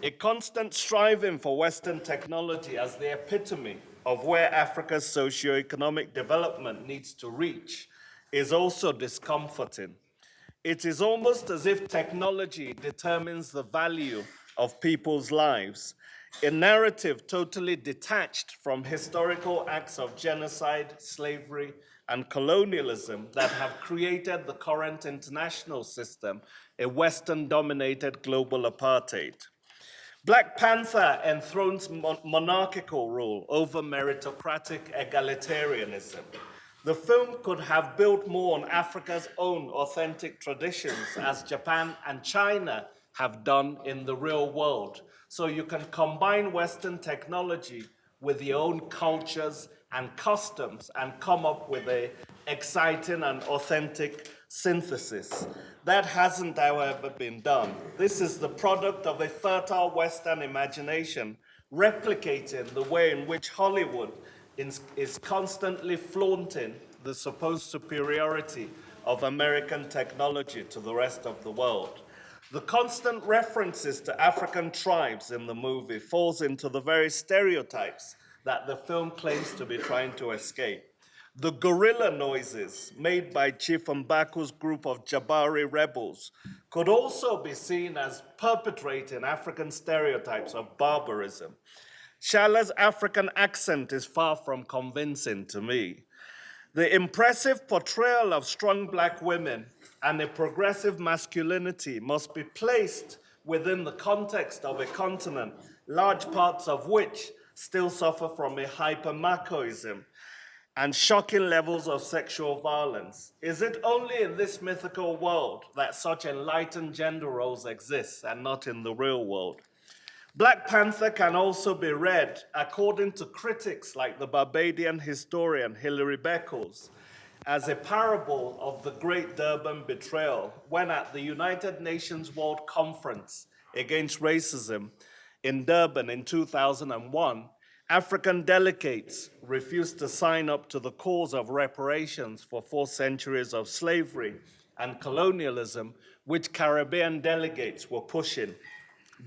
A constant striving for Western technology as the epitome of where Africa's socioeconomic development needs to reach is also discomforting. It is almost as if technology determines the value of people's lives, a narrative totally detached from historical acts of genocide, slavery, and colonialism that have created the current international system, a Western-dominated global apartheid. Black Panther enthrones monarchical rule over meritocratic egalitarianism. The film could have built more on Africa's own authentic traditions, as Japan and China have done in the real world. So you can combine Western technology with your own cultures and customs and come up with an exciting and authentic synthesis. That hasn't, however, been done. This is the product of a fertile Western imagination, replicating the way in which Hollywood is constantly flaunting the supposed superiority of American technology to the rest of the world. The constant references to African tribes in the movie falls into the very stereotypes that the film claims to be trying to escape. The guerrilla noises made by Chief Mbaku's group of Jabari rebels could also be seen as perpetrating African stereotypes of barbarism. Shala's African accent is far from convincing to me. The impressive portrayal of strong black women and a progressive masculinity must be placed within the context of a continent, large parts of which still suffer from a hyper-Macoism and shocking levels of sexual violence. Is it only in this mythical world that such enlightened gender roles exist and not in the real world? Black Panther can also be read, according to critics like the Barbadian historian Hilary Beckles, as a parable of the Great Durban Betrayal, when at the United Nations World Conference Against Racism in Durban in 2001, African delegates refused to sign up to the cause of reparations for 4 centuries of slavery and colonialism, which Caribbean delegates were pushing.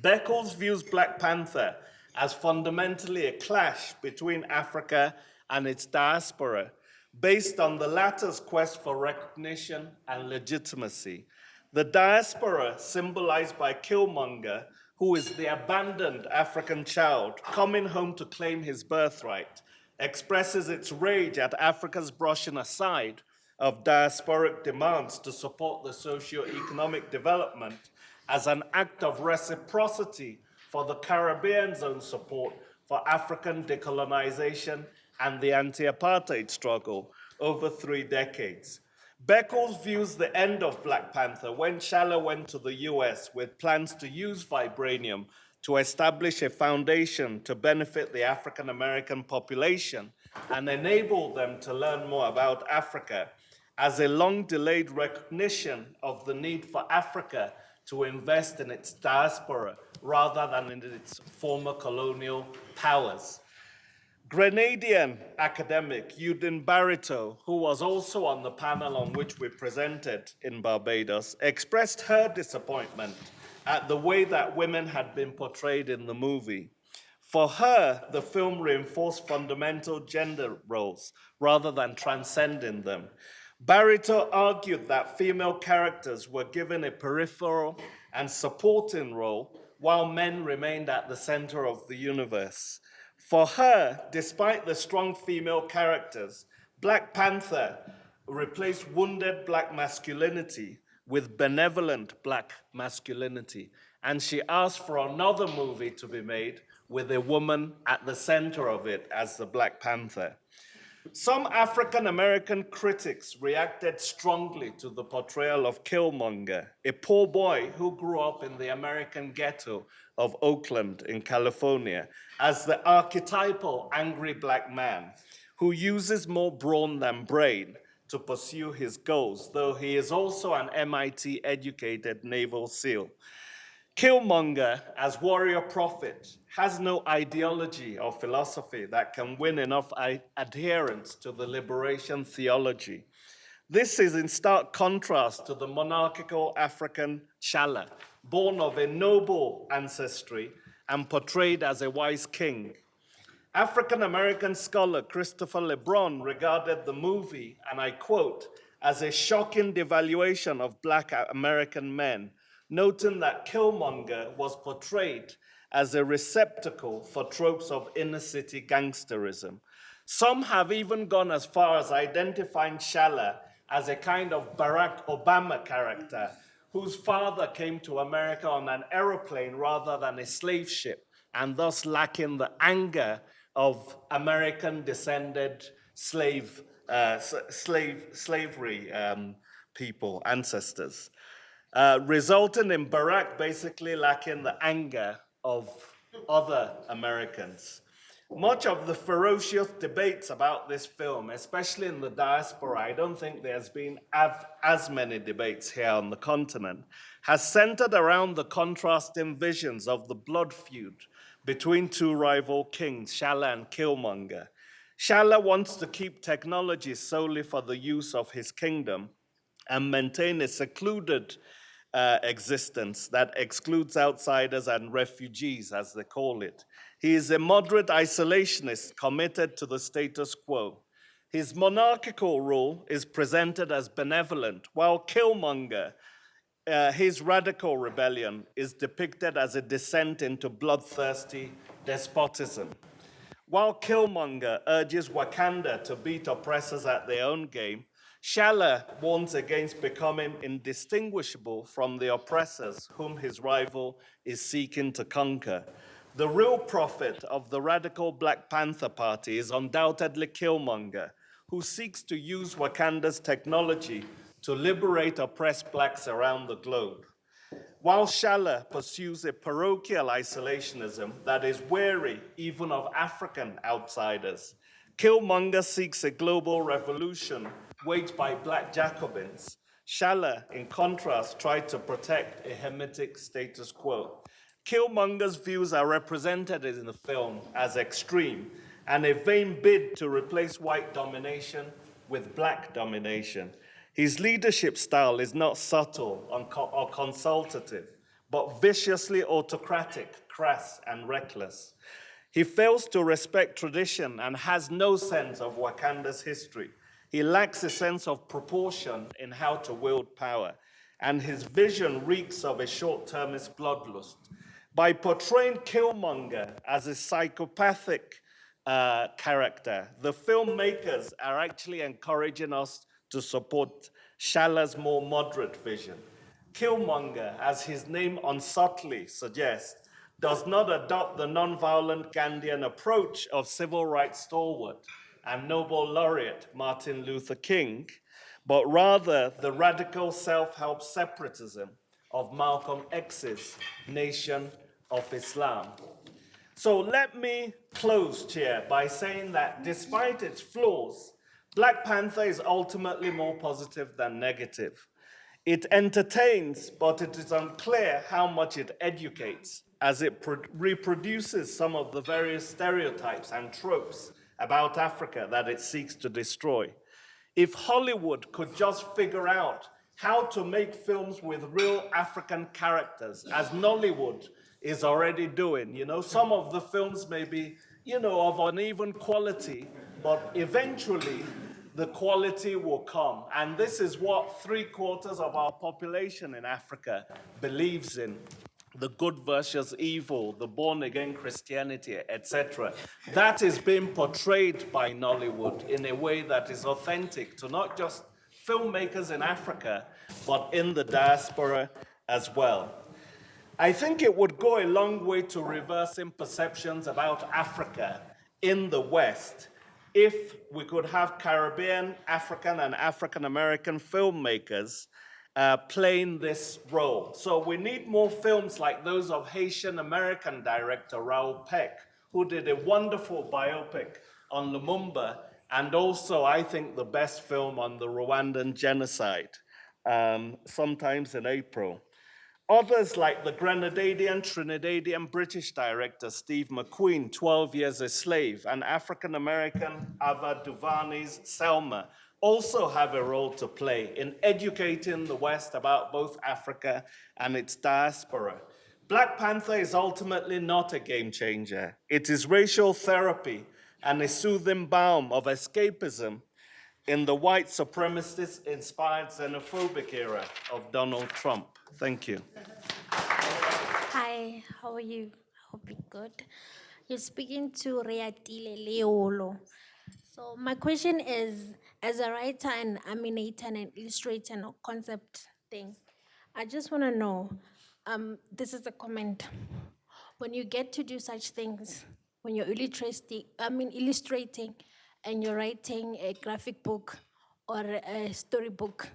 Beckles views Black Panther as fundamentally a clash between Africa and its diaspora, based on the latter's quest for recognition and legitimacy. The diaspora, symbolized by Killmonger, who is the abandoned African child coming home to claim his birthright, expresses its rage at Africa's brushing aside of diasporic demands to support the socio-economic development as an act of reciprocity for the Caribbean's own support for African decolonization and the anti-apartheid struggle over 3 decades. Beckles views the end of Black Panther when Shala went to the US with plans to use vibranium to establish a foundation to benefit the African American population and enable them to learn more about Africa, as a long-delayed recognition of the need for Africa to invest in its diaspora rather than in its former colonial powers. Grenadian academic Eudin Barito, who was also on the panel on which we presented in Barbados, expressed her disappointment at the way that women had been portrayed in the movie. For her, the film reinforced fundamental gender roles rather than transcending them. Barito argued that female characters were given a peripheral and supporting role while men remained at the center of the universe. For her, despite the strong female characters, Black Panther replaced wounded Black masculinity with benevolent Black masculinity. And she asked for another movie to be made with a woman at the center of it as the Black Panther. Some African American critics reacted strongly to the portrayal of Killmonger, a poor boy who grew up in the American ghetto of Oakland in California, as the archetypal angry Black man who uses more brawn than brain to pursue his goals, though he is also an MIT-educated Naval SEAL. Killmonger, as warrior prophet, has no ideology or philosophy that can win enough adherents to the liberation theology. This is in stark contrast to the monarchical African T'Challa, born of a noble ancestry and portrayed as a wise king. African-American scholar Christopher LeBron regarded the movie, and I quote, as a shocking devaluation of Black American men, noting that Killmonger was portrayed as a receptacle for tropes of inner-city gangsterism. Some have even gone as far as identifying T'Challa as a kind of Barack Obama character whose father came to America on an aeroplane rather than a slave ship, and thus lacking the anger of American-descended slavery people, ancestors. Resulting in Barack basically lacking the anger of other Americans. Much of the ferocious debates about this film, especially in the diaspora, I don't think there's been as many debates here on the continent, has centered around the contrasting visions of the blood feud between two rival kings, T'Challa and Killmonger. T'Challa wants to keep technology solely for the use of his kingdom and maintain a secluded existence that excludes outsiders and refugees, as they call it. He is a moderate isolationist committed to the status quo. His monarchical rule is presented as benevolent, while Killmonger, his radical rebellion, is depicted as a descent into bloodthirsty despotism. While Killmonger urges Wakanda to beat oppressors at their own game, T'Challa warns against becoming indistinguishable from the oppressors whom his rival is seeking to conquer. The real prophet of the radical Black Panther Party is undoubtedly Killmonger, who seeks to use Wakanda's technology to liberate oppressed Blacks around the globe. While T'Challa pursues a parochial isolationism that is wary even of African outsiders, Killmonger seeks a global revolution waged by Black Jacobins. T'Challa, in contrast, tried to protect a Hamitic status quo. Killmonger's views are represented in the film as extreme and a vain bid to replace white domination with Black domination. His leadership style is not subtle or consultative, but viciously autocratic, crass, and reckless. He fails to respect tradition and has no sense of Wakanda's history. He lacks a sense of proportion in how to wield power, and his vision reeks of a short-termist bloodlust. By portraying Killmonger as a psychopathic character, the filmmakers are actually encouraging us to support T'Challa's more moderate vision. Killmonger, as his name unsubtly suggests, does not adopt the nonviolent Gandhian approach of civil rights stalwart and Nobel laureate Martin Luther King, but rather the radical self-help separatism of Malcolm X's Nation of Islam. So let me close, Chair, by saying that despite its flaws, Black Panther is ultimately more positive than negative. It entertains, but it is unclear how much it educates, as it reproduces some of the various stereotypes and tropes about Africa that it seeks to destroy. If Hollywood could just figure out how to make films with real African characters, as Nollywood is already doing, some of the films may be, of uneven quality, but eventually the quality will come. And this is what 3/4 of our population in Africa believes in: the good versus evil, the born-again Christianity, etc. That is being portrayed by Nollywood in a way that is authentic to not just filmmakers in Africa, but in the diaspora as well. I think it would go a long way to reversing perceptions about Africa in the West if we could have Caribbean, African, and African American filmmakers playing this role. So we need more films like those of Haitian American director Raoul Peck, who did a wonderful biopic on Lumumba, and also, I think, the best film on the Rwandan genocide, sometimes in April. Others like the Grenadinian, Trinidadian, British director Steve McQueen, 12 Years a Slave, and African-American Ava DuVernay's Selma also have a role to play in educating the West about both Africa and its diaspora. Black Panther is ultimately not a game changer. It is racial therapy and a soothing balm of escapism in the white supremacist-inspired xenophobic era of Donald Trump. Thank you. Hi, how are you? Hope you're good. You're speaking to Reatile Leolo. So my question is, as a writer and animator and illustrator and concept thing, I just want to know, this is a comment. When you get to do such things, when you're illustrating and you're writing a graphic book or a storybook,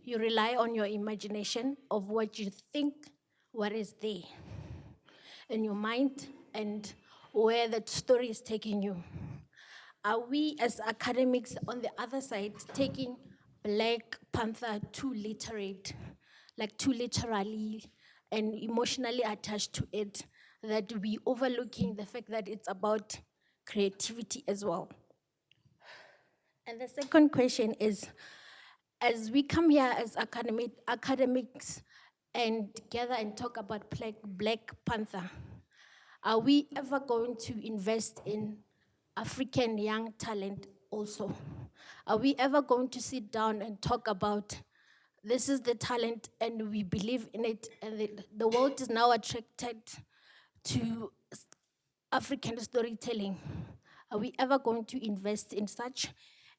you rely on your imagination of what you think, what is there in your mind, and where that story is taking you. Are we as academics on the other side taking Black Panther too literate, like too literally and emotionally attached to it, that we overlooking the fact that it's about creativity as well? And the second question is, as we come here as academics and gather and talk about Black Panther, are we ever going to invest in African young talent also? Are we ever going to sit down and talk about this is the talent and we believe in it, and the world is now attracted to African storytelling? Are we ever going to invest in such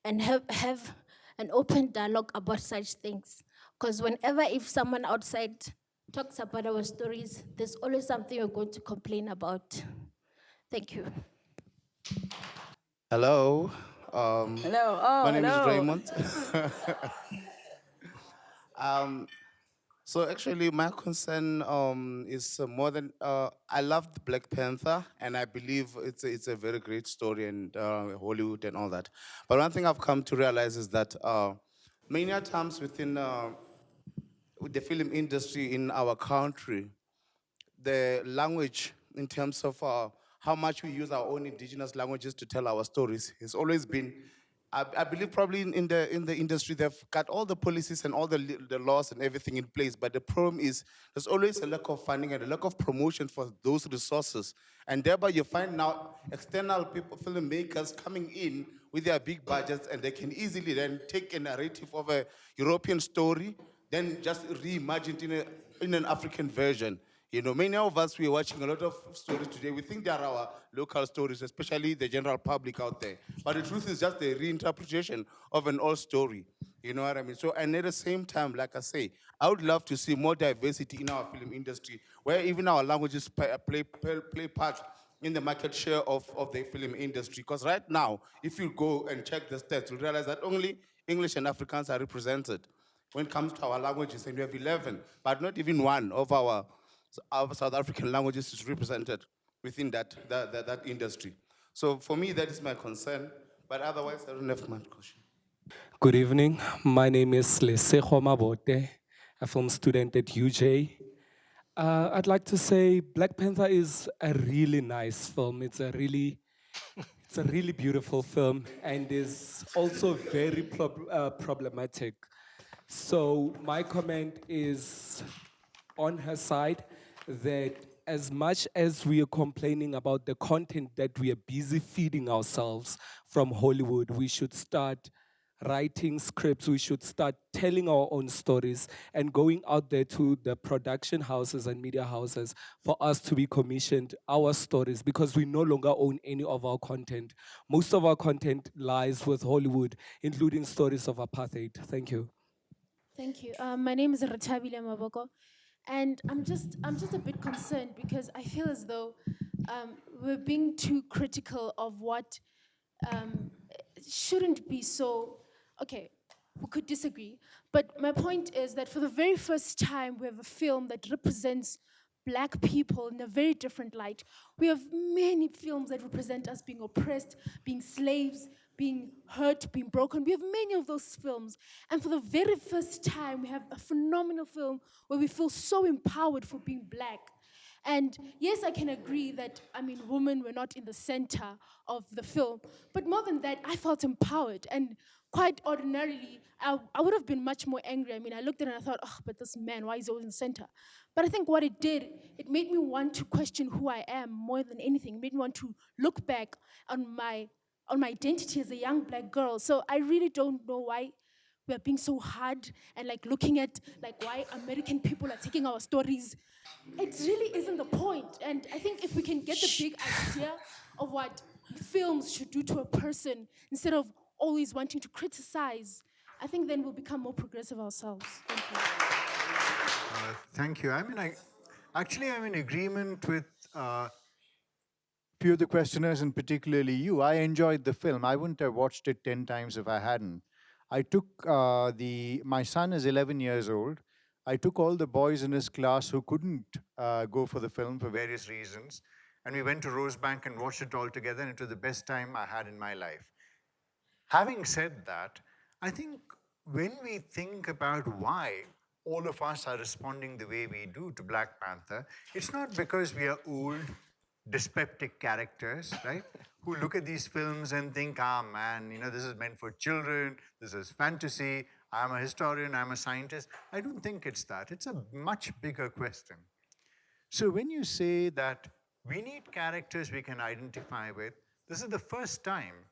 and have an open dialogue about such things? Because whenever if someone outside talks about our stories, there's always something we're going to complain about. Thank you. Hello. Hello. Oh, My name is hello. Raymond. So actually, my concern is more than I love the Black Panther, and I believe it's a very great story and Hollywood and all that. But one thing I've come to realize is that many times within with the film industry in our country, the language in terms of how much we use our own indigenous languages to tell our stories has always been, I believe probably in the industry they've got all the policies and all the laws and everything in place, but the problem is there's always a lack of funding and a lack of promotion for those resources, and thereby you find now external people, filmmakers coming in with their big budgets, and they can easily then take a narrative of a European story, then just reimagine it in an African version. You know, many of us, we're watching a lot of stories today. We think they are our local stories, especially the general public out there. But the truth is just a reinterpretation of an old story. You know what I mean? So, and at the same time, like I say, I would love to see more diversity in our film industry, where even our languages play part in the market share of the film industry. Because right now, if you go and check the stats, you'll realize that only English and Afrikaans are represented when it comes to our languages, and we have 11, but not even one of our South African languages is represented within that industry. So for me, that is my concern. But otherwise, I don't have much question. Good evening. My name is Lesego Mabote, a film student at UJ. I'd like to say Black Panther is a really nice film. It's a really beautiful film and is also very problematic. So my comment is on her side that as much as we are complaining about the content that we are busy feeding ourselves from Hollywood, we should start writing scripts, we should start telling our own stories and going out there to the production houses and media houses for us to be commissioned our stories because we no longer own any of our content. Most of our content lies with Hollywood, including stories of apartheid. Thank you. Thank you. My name is Ratabile Maboko, and I'm just a bit concerned because I feel as though we're being too critical of what shouldn't be so. Okay, we could disagree, but my point is that for the very first time, we have a film that represents Black people in a very different light. We have many films that represent us being oppressed, being slaves, being hurt, being broken. We have many of those films. And for the very first time, we have a phenomenal film where we feel so empowered for being Black. And yes, I can agree that, I mean, women were not in the center of the film. But more than that, I felt empowered. And quite ordinarily, I would have been much more angry. I mean, I looked at it and I thought, oh, but this man, why is he always in the center? But I think what it did, it made me want to question who I am more than anything. It made me want to look back on my identity as a young Black girl. So I really don't know why we are being so hard and like looking at like why American people are taking our stories. It really isn't the point. And I think if we can get the big idea of what films should do to a person instead of always wanting to criticize, I think then we'll become more progressive ourselves. Thank you. Thank you. I mean, I'm in agreement with few of the questioners and particularly you. I enjoyed the film. I wouldn't have watched it 10 times if I hadn't. I took my son is 11 years old. I took all the boys in his class who couldn't go for the film for various reasons. And we went to Rosebank and watched it all together, and it was the best time I had in my life. Having said that, I think when we think about why all of us are responding the way we do to Black Panther, it's not because we are old, dyspeptic characters, right? Who look at these films and think, ah, man, this is meant for children, this is fantasy, I'm a historian, I'm a scientist. I don't think it's that. It's a much bigger question. So when you say that we need characters we can identify with, this is the first time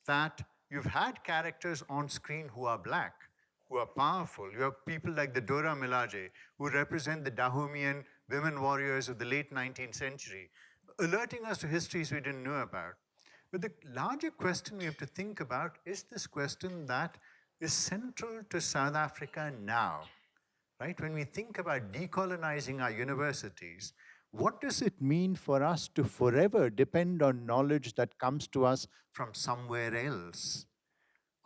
that you've had characters on screen who are Black, who are powerful. You have people like the Dora Milaje, who represent the Dahomean women warriors of the late 19th century, alerting us to histories we didn't know about. But the larger question we have to think about is this question that is central to South Africa now, right? When we think about decolonizing our universities, what does it mean for us to forever depend on knowledge that comes to us from somewhere else?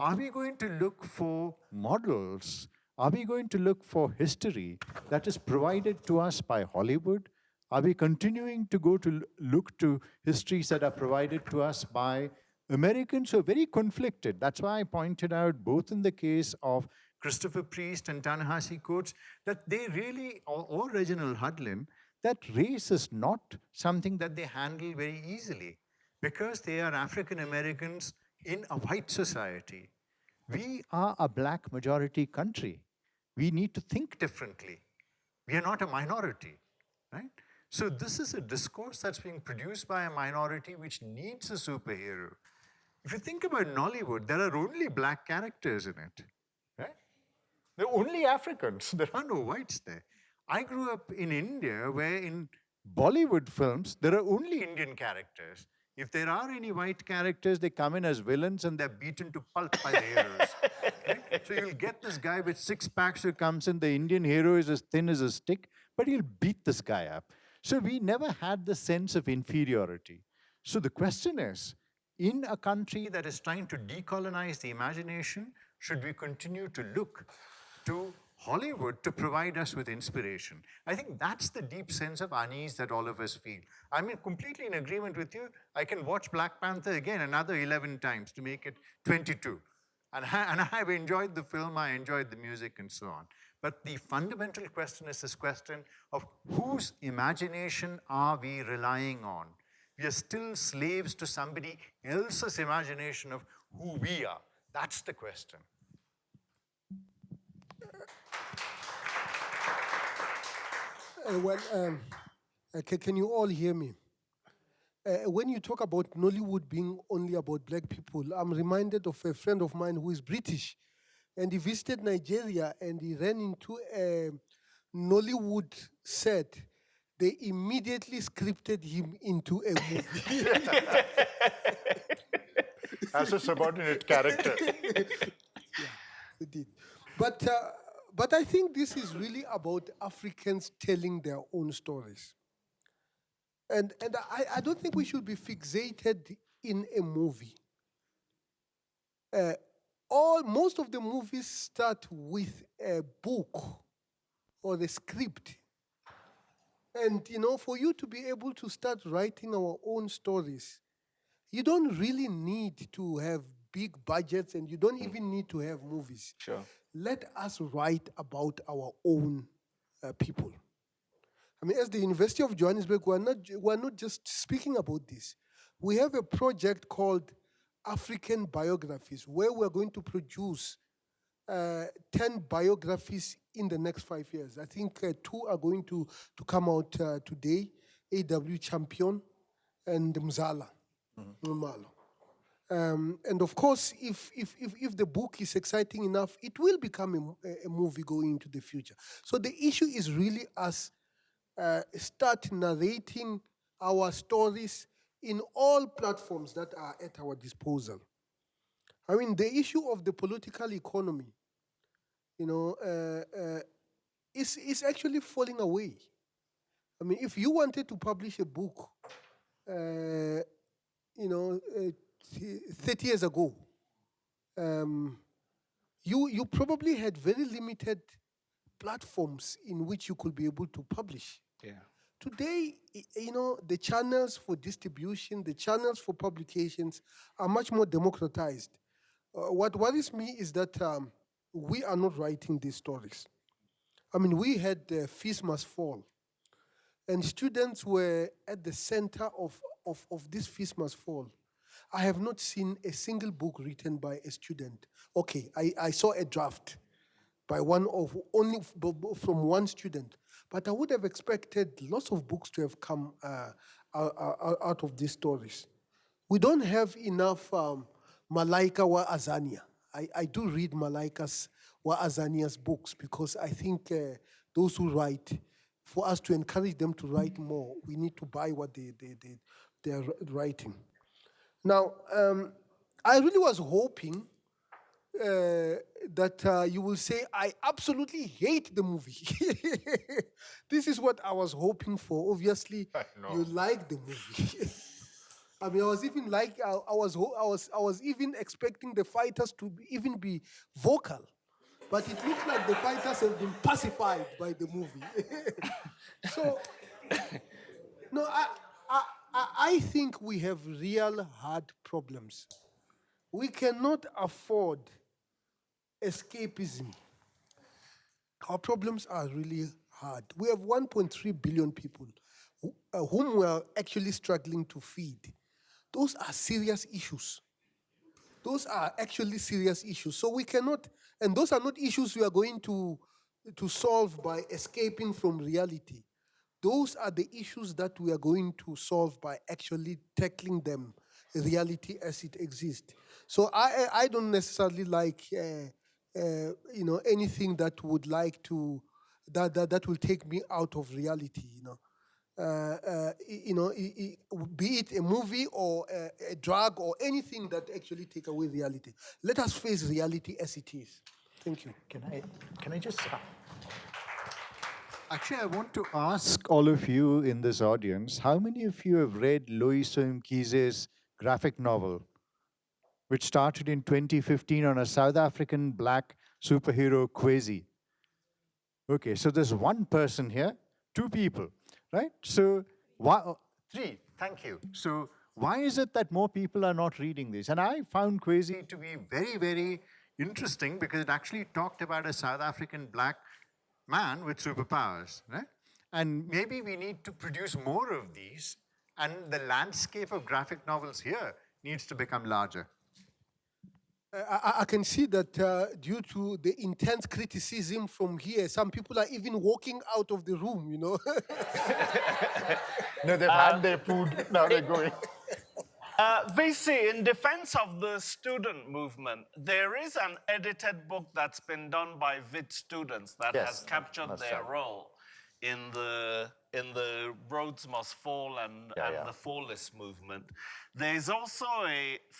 Are we going to look for models? Are we going to look for history that is provided to us by Hollywood? Are we continuing to go to look to histories that are provided to us by Americans who are very conflicted? That's why I pointed out, both in the case of Christopher Priest and Ta-Nehisi Coates, that they really, or Reginald Hudlin, that race is not something that they handle very easily because they are African Americans in a white society. We are a Black majority country. We need to think differently. We are not a minority, right? So this is a discourse that's being produced by a minority which needs a superhero. If you think about Nollywood, there are only Black characters in it, right? There are only Africans. There are no whites there. I grew up in India where in Bollywood films, there are only Indian characters. If there are any white characters, they come in as villains and they're beaten to pulp by the heroes. Right? So you'll get this guy with 6 packs who comes in, the Indian hero is as thin as a stick, but he'll beat this guy up. So we never had the sense of inferiority. So the question is, in a country that is trying to decolonize the imagination, should we continue to look to Hollywood to provide us with inspiration. I think that's the deep sense of unease that all of us feel. I'm completely in agreement with you. I can watch Black Panther again another 11 times to make it 22. And I've enjoyed the film, I enjoyed the music and so on. But the fundamental question is this question of whose imagination are we relying on? We are still slaves to somebody else's imagination of who we are. That's the question. Can you all hear me? When you talk about Nollywood being only about black people, I'm reminded of a friend of mine who is British, and he visited Nigeria and he ran into a Nollywood set. They immediately scripted him into a movie. As a subordinate character. They did. But I think this is really about Africans telling their own stories. And I don't think we should be fixated in a movie. Most of the movies start with a book or the script. And for you to be able to start writing our own stories, you don't really need to have big budgets, and you don't even need to have movies. Sure. Let us write about our own people. I mean, as the University of Johannesburg, we're not just speaking about this. We have a project called African Biographies, where we're going to produce 10 biographies in the next 5 years. I think 2 are going to come out today, AW Champion and Mzala. Mumalo. And of course, if the book is exciting enough, it will become a movie going into the future. So the issue is really us start narrating our stories in all platforms that are at our disposal. I mean, the issue of the political economy, is actually falling away. I mean, if you wanted to publish a book, 30 years ago, you probably had very limited platforms in which you could be able to publish. Yeah. Today, the channels for distribution, the channels for publications are much more democratized. What worries me is that we are not writing these stories. I mean, we had Fees Must Fall, and students were at the center of this Fees Must Fall. I have not seen a single book written by a student. Okay, I saw a draft by only from one student, but I would have expected lots of books to have come out of these stories. We don't have enough Malaika wa Azania. I do read Malaika's wa Azania's books because I think those who write, for us to encourage them to write more, we need to buy what they're writing. Now, I really was hoping that you will say, I absolutely hate the movie. This is what I was hoping for. Obviously, you like the movie. I mean, I was even I was even expecting the fighters to even be vocal, but it looks like the fighters have been pacified by the movie. So, no, I think we have real hard problems. We cannot afford escapism. Our problems are really hard. We have 1.3 billion people whom we are actually struggling to feed. Those are serious issues. Those are actually serious issues. So we cannot, and those are not issues we are going to solve by escaping from reality. Those are the issues that we are going to solve by actually tackling them, reality as it exists. So I don't necessarily like anything that would like to that will take me out of reality. Be it a movie or a drug or anything that actually take away reality. Let us face reality as it is. Thank you. Can I just... Actually, I want to ask all of you in this audience, how many of you have read Loiso Mkhize's graphic novel, which started in 2015 on a South African black superhero, Kwezi? Okay, so there's one person here, two people, right? So why, three, thank you. So why is it that more people are not reading this? And I found Kwesi to be very, very interesting because it actually talked about a South African black man with superpowers, right? And maybe we need to produce more of these, and the landscape of graphic novels here needs to become larger. I can see that due to the intense criticism from here, some people are even walking out of the room, you know. No, they've had their food, now they're going. VC, in defense of the student movement, there is an edited book that's been done by VIT students that has captured their role in the Rhodes Must Fall and the Fallist movement. There's also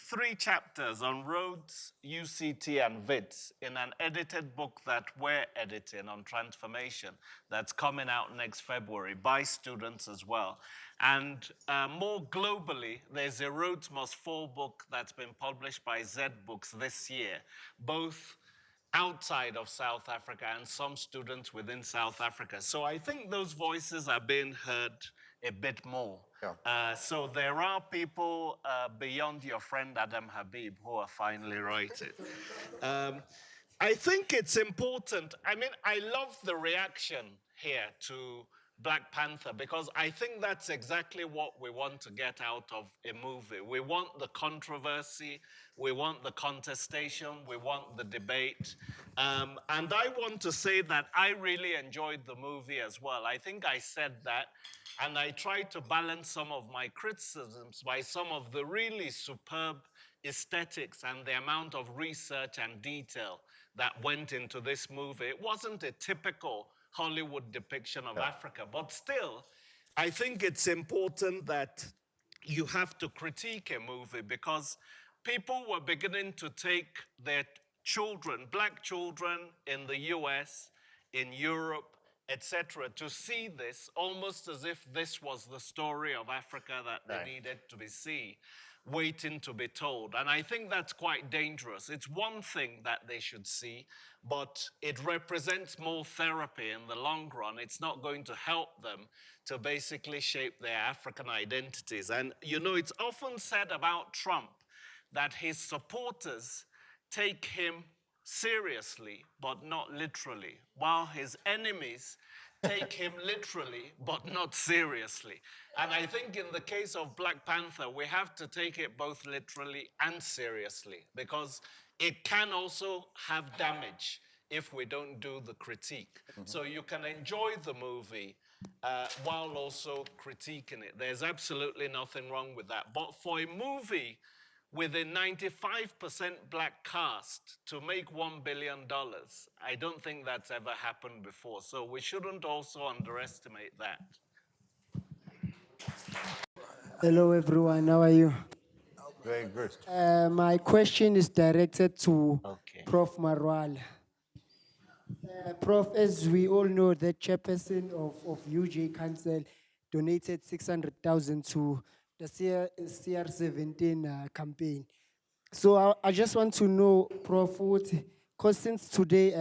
3 chapters on Rhodes, UCT, and VITs in an edited book that we're editing on transformation that's coming out next February by students as well. And more globally, there's a Rhodes Must Fall book that's been published by Z Books this year, both outside of South Africa and some students within South Africa. So I think those voices are being heard a bit more. So there are people beyond your friend Adam Habib who are finally writing. I think it's important. I mean, I love the reaction here to Black Panther because I think that's exactly what we want to get out of a movie. We want the controversy, we want the contestation, we want the debate. And I want to say that I really enjoyed the movie as well. I think I said that, and I tried to balance some of my criticisms by some of the really superb aesthetics and the amount of research and detail that went into this movie. It wasn't a typical Hollywood depiction of Africa, but still, I think it's important that you have to critique a movie because people were beginning to take their children, black children in the US, in Europe, etc., to see this almost as if this was the story of Africa that they needed to be seen, waiting to be told. And I think that's quite dangerous. It's one thing that they should see, but it represents more therapy in the long run. It's not going to help them to basically shape their African identities. And you know, it's often said about Trump that his supporters take him seriously, but not literally, while his enemies take him literally, but not seriously. And I think in the case of Black Panther, we have to take it both literally and seriously, because it can also have damage if we don't do the critique. So you can enjoy the movie while also critiquing it. There's absolutely nothing wrong with that. But for a movie with a 95% black cast to make $1 billion, I don't think that's ever happened before. So we shouldn't also underestimate that. Hello, everyone. How are you? Very good. My question is directed to Prof. Marwal. Prof, as we all know, the chairperson of UJ Council donated 600,000 to the CR17 campaign. So I just want to know, Prof, because since today,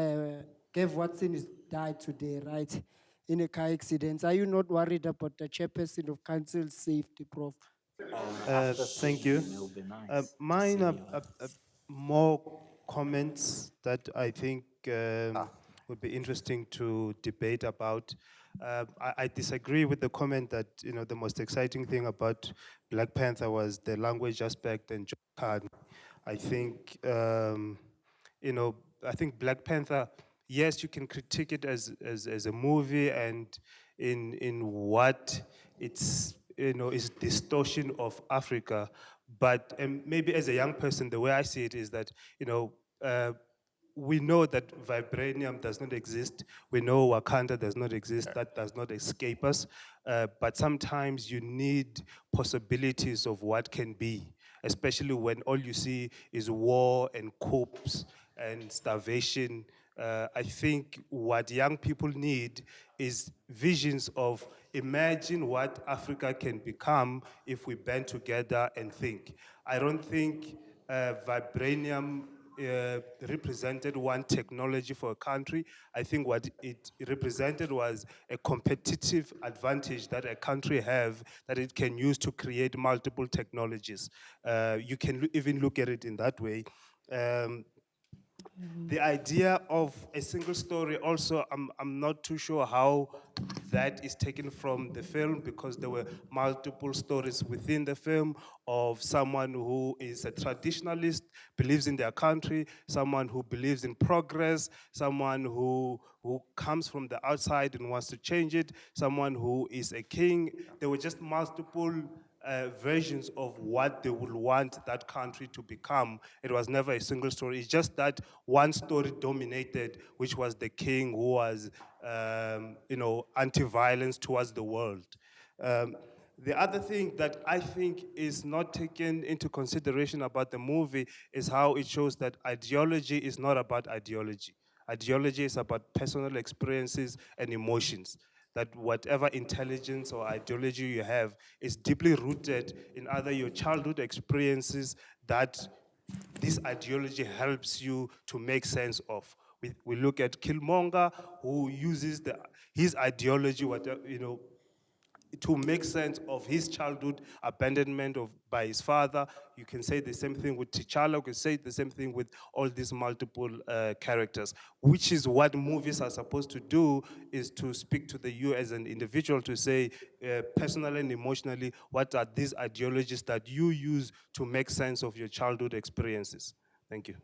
Kev Watson is died today, right, in a car accident, are you not worried about the chairperson of council's safety, Prof? Thank you. Mine are more comments that I think would be interesting to debate about. I disagree with the comment that the most exciting thing about Black Panther was the language aspect and John Carney. I think I think Black Panther, yes, you can critique it as a movie and in what it's is distortion of Africa, but maybe as a young person, the way I see it is that we know that vibranium does not exist. We know Wakanda does not exist. That does not escape us. But sometimes you need possibilities of what can be, especially when all you see is war and corpse and starvation. I think what young people need is visions of imagine what Africa can become if we band together and think. I don't think vibranium represented one technology for a country. I think what it represented was a competitive advantage that a country have that it can use to create multiple technologies. You can even look at it in that way. The idea of a single story also, I'm not too sure how that is taken from the film, because there were multiple stories within the film of someone who is a traditionalist, believes in their country, someone who believes in progress, someone who comes from the outside and wants to change it, someone who is a king. There were just multiple versions of what they would want that country to become. It was never a single story. It's just that one story dominated, which was the king who was, anti-violence towards the world. The other thing that I think is not taken into consideration about the movie is how it shows that ideology is not about ideology. Ideology is about personal experiences and emotions. That whatever intelligence or ideology you have is deeply rooted in either your childhood experiences that this ideology helps you to make sense of. We look at Killmonger, who uses his ideology, to make sense of his childhood abandonment by his father. You can say the same thing with T'Challa. You can say the same thing with all these multiple characters, which is what movies are supposed to do, is to speak to you as an individual, to say personally and emotionally, what are these ideologies that you use to make sense of your childhood experiences. Thank you.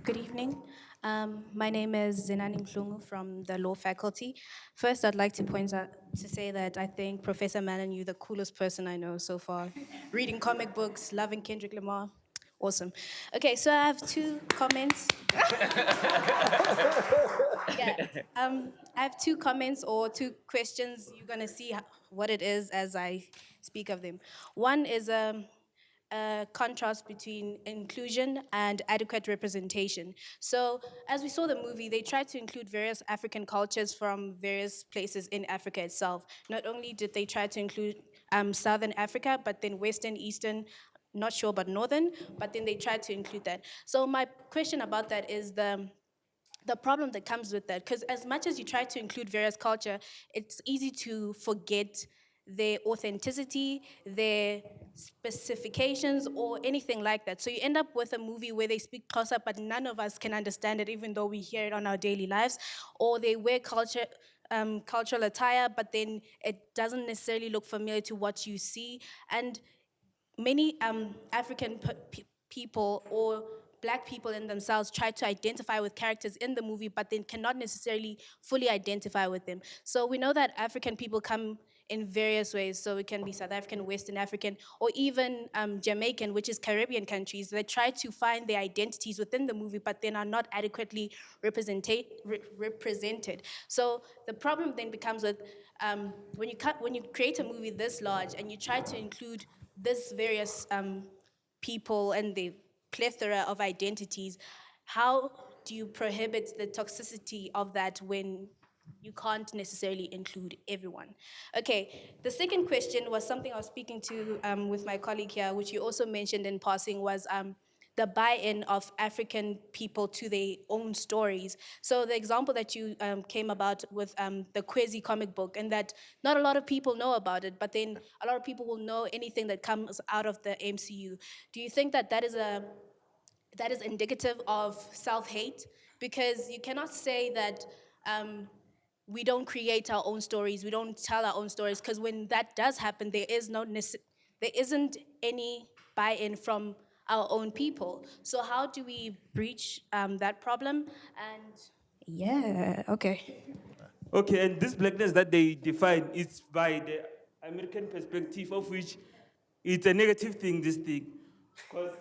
Good evening. My name is Zinani Mhlungu from the law faculty. First, I'd like to point out to say that I think Professor Manon, you're the coolest person I know so far. Reading comic books, loving Kendrick Lamar, awesome. Okay, so I have two comments. I have two comments or two questions. You're gonna see what it is as I speak of them. One is a contrast between inclusion and adequate representation. So, as we saw the movie, they tried to include various African cultures from various places in Africa itself. Not only did they try to include Southern Africa, but then Western, Eastern, not sure about Northern, but then they tried to include that. So my question about that is the problem that comes with that, because as much as you try to include various culture, it's easy to forget their authenticity, their specifications, or anything like that. So you end up with a movie where they speak Xhosa, but none of us can understand it, even though we hear it on our daily lives, or they wear cultural attire, but then it doesn't necessarily look familiar to what you see. And many African people or Black people in themselves try to identify with characters in the movie, but then cannot necessarily fully identify with them. So we know that African people come in various ways. So it can be South African, Western African, or even Jamaican, which is Caribbean countries. They try to find their identities within the movie, but then are not adequately represented. So the problem then becomes with when you create a movie this large and you try to include this various people and the plethora of identities, how do you prohibit the toxicity of that when you can't necessarily include everyone? Okay, the second question was something I was speaking to with my colleague here, which you also mentioned in passing, was the buy-in of African people to their own stories. So the example that you came about with the Kwezi comic book, and that not a lot of people know about it, but then a lot of people will know anything that comes out of the MCU. Do you think that that is indicative of self-hate? Because you cannot say that we don't create our own stories, we don't tell our own stories, because when that does happen, there isn't any buy-in from our own people. So how do we breach that problem? And yeah, okay. Okay, and this blackness that they define is by the American perspective, of which it's a negative thing, this thing. Because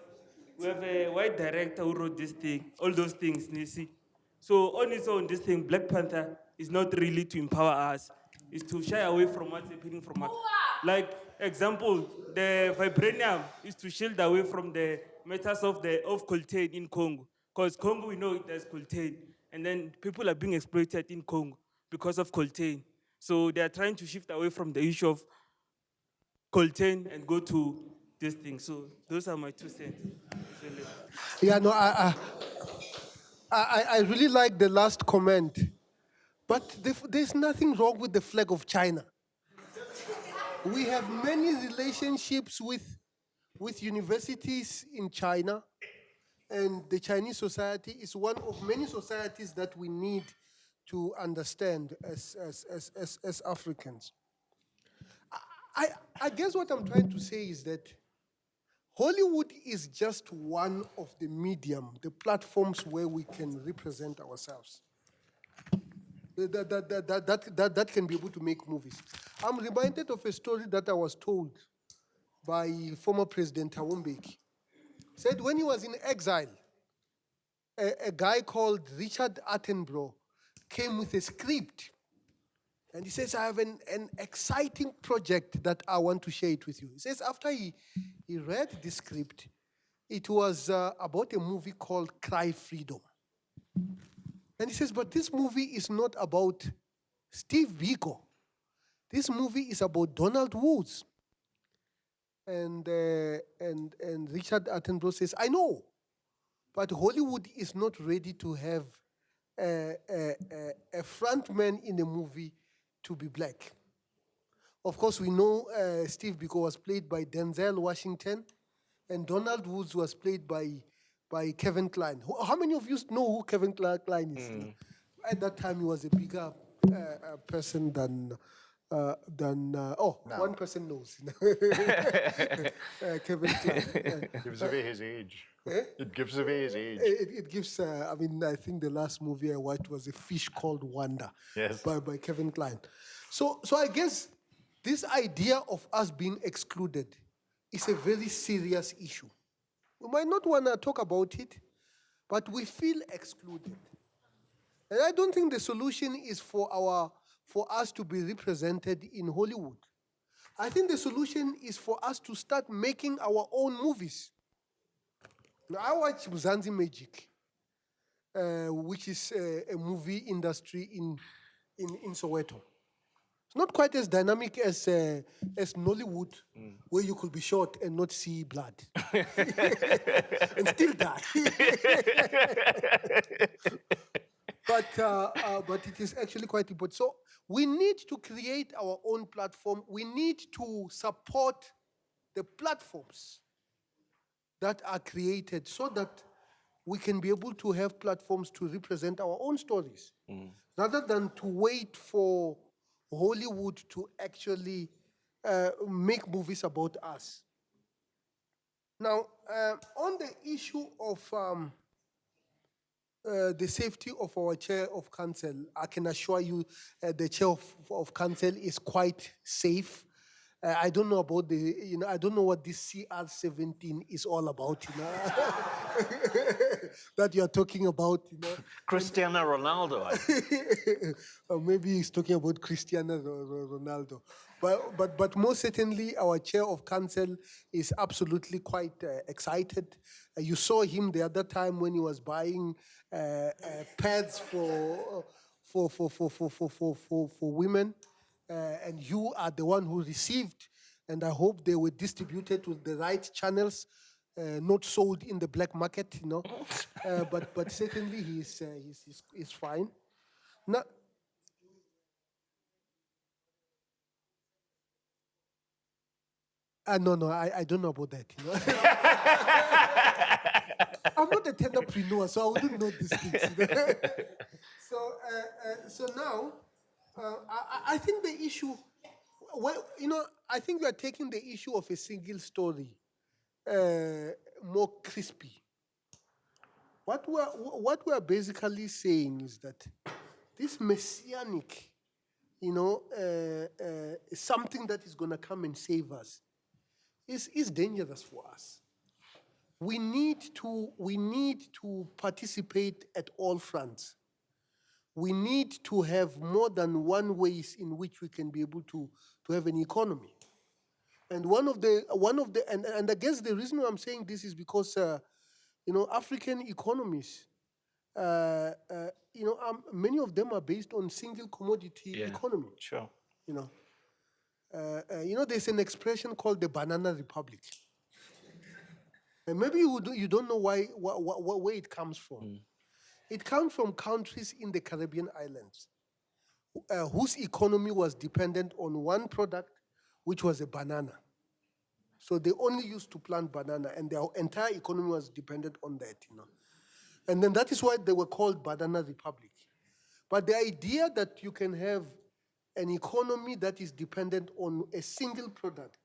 we have a white director who wrote this thing, all those things, you see. So on its own, this thing, Black Panther, is not really to empower us. It's to shy away from what's happening from us. Like, example, the vibranium is to shield away from the matters of coltan in Congo. Because Congo, we know it as coltan. And then people are being exploited in Congo because of coltan. So they are trying to shift away from the issue of coltan and go to this thing. So those are my 2 cents. Yeah, no, I really like the last comment, but there's nothing wrong with the flag of China. We have many relationships with universities in China, and the Chinese society is one of many societies that we need to understand as Africans. I guess what I'm trying to say is that Hollywood is just one of the medium, the platforms where we can represent ourselves. That can be able to make movies. I'm reminded of a story that I was told by former President Thabo Mbeki. Said when he was in exile, a guy called Richard Attenborough came with a script. And he says, I have an exciting project that I want to share it with you. He says, after he read the script, it was about a movie called Cry Freedom. And he says, but this movie is not about Steve Biko. This movie is about Donald Woods. And Richard Attenborough says, I know, but Hollywood is not ready to have a frontman in a movie to be black. Of course, we know Steve Biko was played by Denzel Washington, and Donald Woods was played by Kevin Kline. How many of you know who Kevin Kline is? At that time, he was a bigger person than one person knows. Kevin Kline. Gives away his age. It gives away his age. It gives, I think the last movie I watched was A Fish Called Wanda by Kevin Kline. So I guess this idea of us being excluded is a very serious issue. We might not want to talk about it, but we feel excluded. And I don't think the solution is for us to be represented in Hollywood. I think the solution is for us to start making our own movies. Now, I watch Mzansi Magic, which is a movie industry in Soweto. It's not quite as dynamic as Nollywood, where you could be shot and not see blood. And still die. But it is actually quite important. So we need to create our own platform. We need to support the platforms that are created so that we can be able to have platforms to represent our own stories, rather than to wait for Hollywood to actually make movies about us. Now, on the issue of the safety of our chair of council, I can assure you the chair of council is quite safe. I don't know about I don't know what this CR17 is all about, that you're talking about, Cristiano Ronaldo. Or maybe he's talking about Cristiano Ronaldo. But most certainly, our chair of council is absolutely quite excited. You saw him the other time when he was buying pads for women. And you are the one who received, and I hope they were distributed to the right channels, not sold in the black market, but certainly he's fine. Now, no, I don't know about that. I'm not a tenderpreneur, so I wouldn't know these things. So now. I think the issue, I think we are taking the issue of a single story more crispy. What we are basically saying is that this messianic, something that is going to come and save us, is dangerous for us. We need to participate at all fronts. We need to have more than one ways in which we can be able to have an economy. And one of the I guess the reason why I'm saying this is because African economies, many of them are based on single commodity economy. Sure. There's an expression called the banana republic. And maybe you don't know where it comes from. It comes from countries in the Caribbean islands whose economy was dependent on one product, which was a banana. So they only used to plant banana, and their entire economy was dependent on that, And then that is why they were called Banana Republic. But the idea that you can have an economy that is dependent on a single product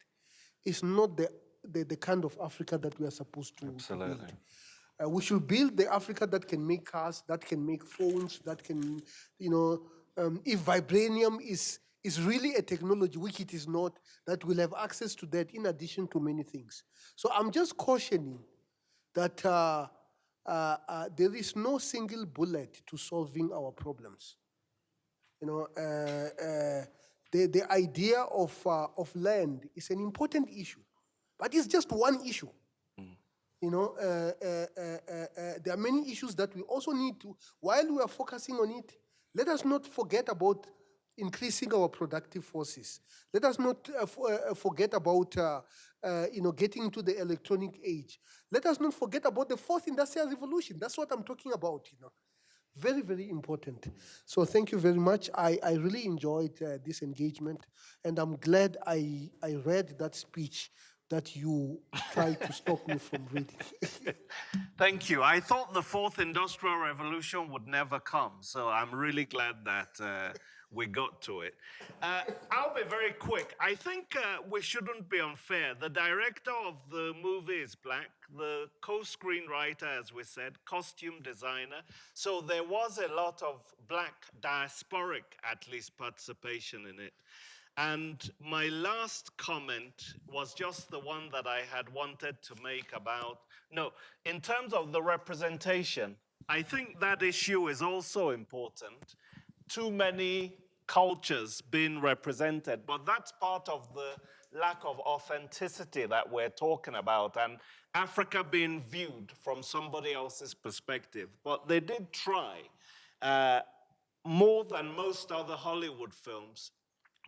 is not the kind of Africa that we are supposed to build. We should build the Africa that can make cars, that can make phones, that can, if vibranium is really a technology, which it is not, that will have access to that in addition to many things. So I'm just cautioning that there is no single bullet to solving our problems. The idea of land is an important issue, but it's just one issue. There are many issues that we also need to, while we are focusing on it, let us not forget about increasing our productive forces. Let us not forget about getting into the electronic age. Let us not forget about the fourth industrial revolution. That's what I'm talking about, Very, very important. So thank you very much. I really enjoyed this engagement, and I'm glad I read that speech that you tried to stop me from reading. Thank you. I thought the fourth industrial revolution would never come, so I'm really glad that we got to it. I'll be very quick. I think we shouldn't be unfair. The director of the movie is black, the co-screenwriter, as we said, costume designer. So there was a lot of black diasporic, at least, participation in it. And my last comment was just the one that I had wanted to make about, in terms of the representation, I think that issue is also important. Too many cultures being represented, but that's part of the lack of authenticity that we're talking about, and Africa being viewed from somebody else's perspective. But they did try, more than most other Hollywood films,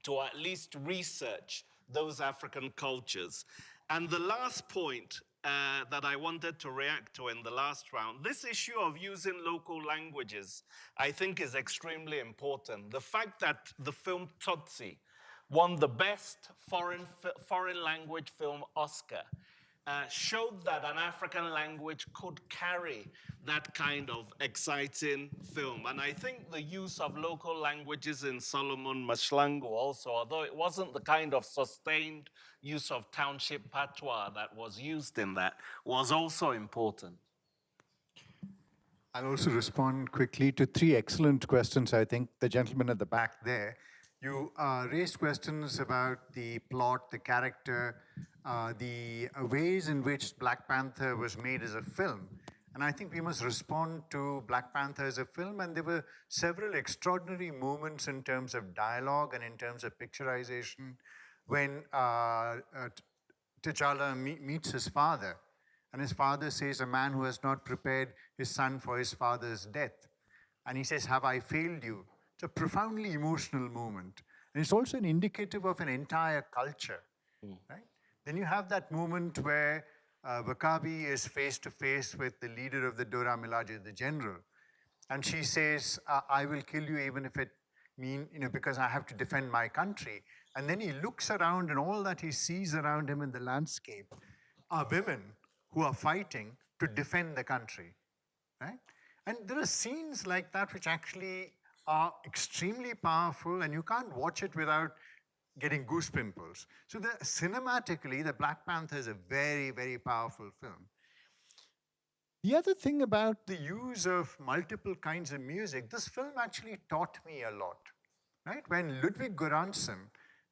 to at least research those African cultures. And the last point that I wanted to react to in the last round, this issue of using local languages, I think is extremely important. The fact that the film Tsotsi won the best foreign language film Oscar showed that an African language could carry that kind of exciting film. And I think the use of local languages in Solomon Mashlangu also, although it wasn't the kind of sustained use of township patois that was used in that, was also important. I'll also respond quickly to three excellent questions, I think. The gentleman at the back there, you raised questions about the plot, the character, the ways in which Black Panther was made as a film. And I think we must respond to Black Panther as a film, and there were several extraordinary moments in terms of dialogue and in terms of picturization when T'Challa meets his father, and his father says, a man who has not prepared his son for his father's death. And he says, have I failed you? It's a profoundly emotional moment. And it's also an indicative of an entire culture, right? Then you have that moment where Wakabi is face to face with the leader of the Dora Milaje, the general. And she says, I will kill you even if it means, because I have to defend my country. And then he looks around, and all that he sees around him in the landscape are women who are fighting to defend the country, right? And there are scenes like that which actually are extremely powerful, and you can't watch it without getting goose pimples. So cinematically, the Black Panther is a very, very powerful film. The other thing about the use of multiple kinds of music, this film actually taught me a lot, right? When Ludwig Göransson,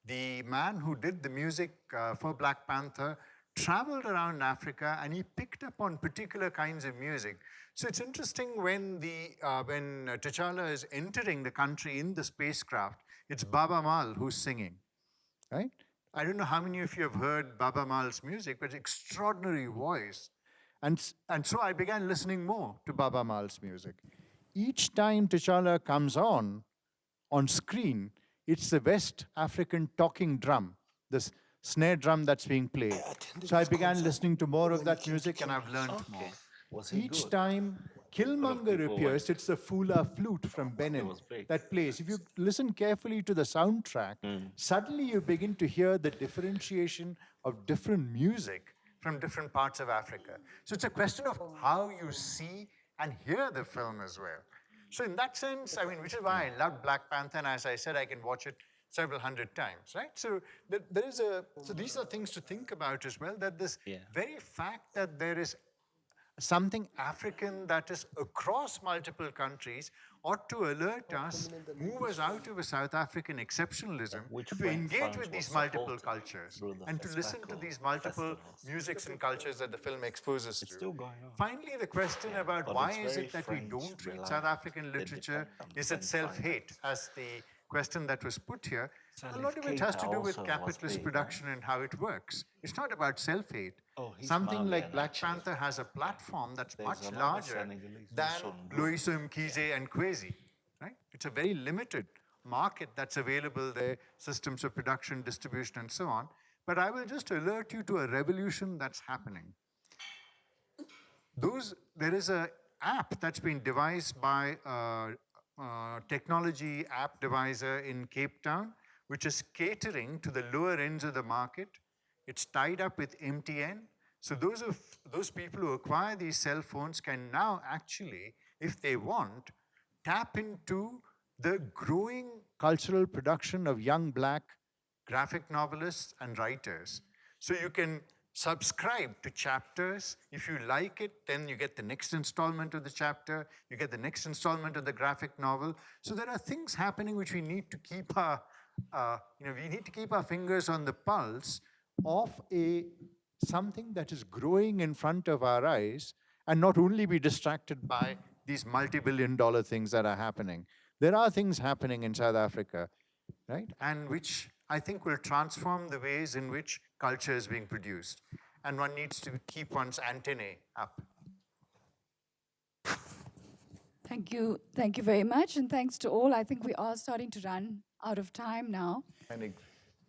the man who did the music for Black Panther, traveled around Africa, and he picked up on particular kinds of music. So it's interesting when T'Challa is entering the country in the spacecraft, it's Baba Mal who's singing, right? I don't know how many of you have heard Baba Mal's music, but extraordinary voice. And so I began listening more to Baba Mal's music. Each time T'Challa comes on screen, it's the West African talking drum, this snare drum that's being played. So I began listening to more of that music, and I've learned more. Was he Each good? time Killmonger people appears, it's the Fula flute from Benin was big. that plays. If you listen carefully to the soundtrack, suddenly you begin to hear the differentiation of different music from different parts of Africa. So it's a question of how you see and hear the film as well. So in that sense, I mean, which is why I love Black Panther, and as I said, I can watch it several hundred times, right? So so these are things to think about as well, that this very fact that there is something African that is across multiple countries ought to alert us, move us out of a South African exceptionalism, to engage with these multiple cultures and to listen to these multiple musics and cultures that the film exposes to. Finally, the question about why is it that we don't read South African literature? Is it self-hate, as the question that was put here? A lot of it has to do with capitalist production and how it works. It's not about self-hate. Something like Black Panther has a platform that's much larger than Loiso Mkhize and Kwezi, right? It's a very limited market that's available there, systems of production, distribution, and so on. But I will just alert you to a revolution that's happening. There is an app that's been devised by a technology app deviser in Cape Town, which is catering to the lower ends of the market. It's tied up with MTN. So those people who acquire these cell phones can now actually, if they want, tap into the growing cultural production of young Black graphic novelists and writers. So you can subscribe to chapters. If you like it, then you get the next installment of the chapter, you get the next installment of the graphic novel. So there are things happening which we need to keep our, we need to keep our fingers on the pulse of something that is growing in front of our eyes, and not only be distracted by these multi-billion-dollar things that are happening. There are things happening in South Africa, right? And which I think will transform the ways in which culture is being produced. And one needs to keep one's antennae up. Thank you very much, and thanks to all. I think we are starting to run out of time now.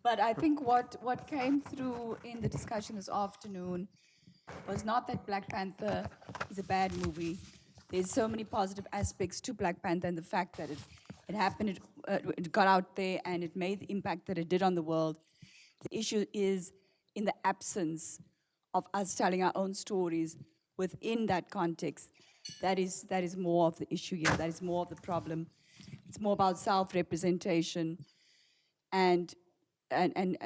But I think what came through in the discussion this afternoon was not that Black Panther is a bad movie. There's so many positive aspects to Black Panther, and the fact that it happened, it got out there, and it made the impact that it did on the world. The issue is in the absence of us telling our own stories within that context. That is more of the issue here. That is more of the problem. It's more about self-representation and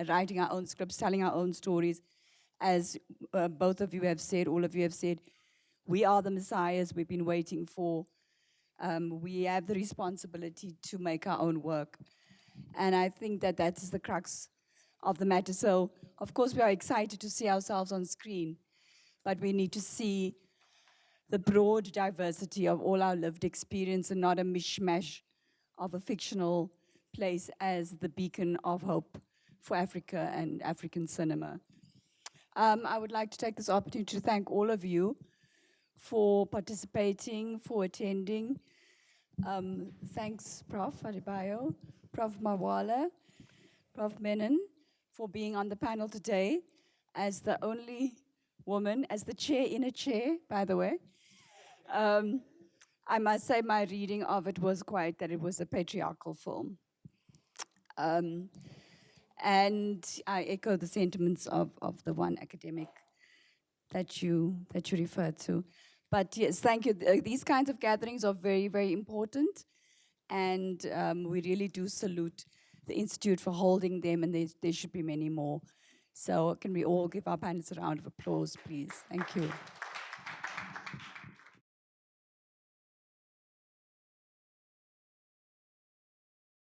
writing our own scripts, telling our own stories. As both of you have said, all of you have said, we are the messiahs we've been waiting for. We have the responsibility to make our own work. And I think that is the crux of the matter. So, of course, we are excited to see ourselves on screen, but we need to see the broad diversity of all our lived experience and not a mishmash of a fictional place as the beacon of hope for Africa and African cinema. I would like to take this opportunity to thank all of you for participating, for attending. Thanks, Prof. Adebayo, Prof. Mawala, Prof. Menon, for being on the panel today as the only woman, as the chair in a chair, by the way. I must say my reading of it was that it was a patriarchal film. And I echo the sentiments of the one academic that you referred to. But yes, thank you. These kinds of gatherings are very, very important. And we really do salute the Institute for holding them, and there should be many more. So can we all give our panelists a round of applause, please? Thank you.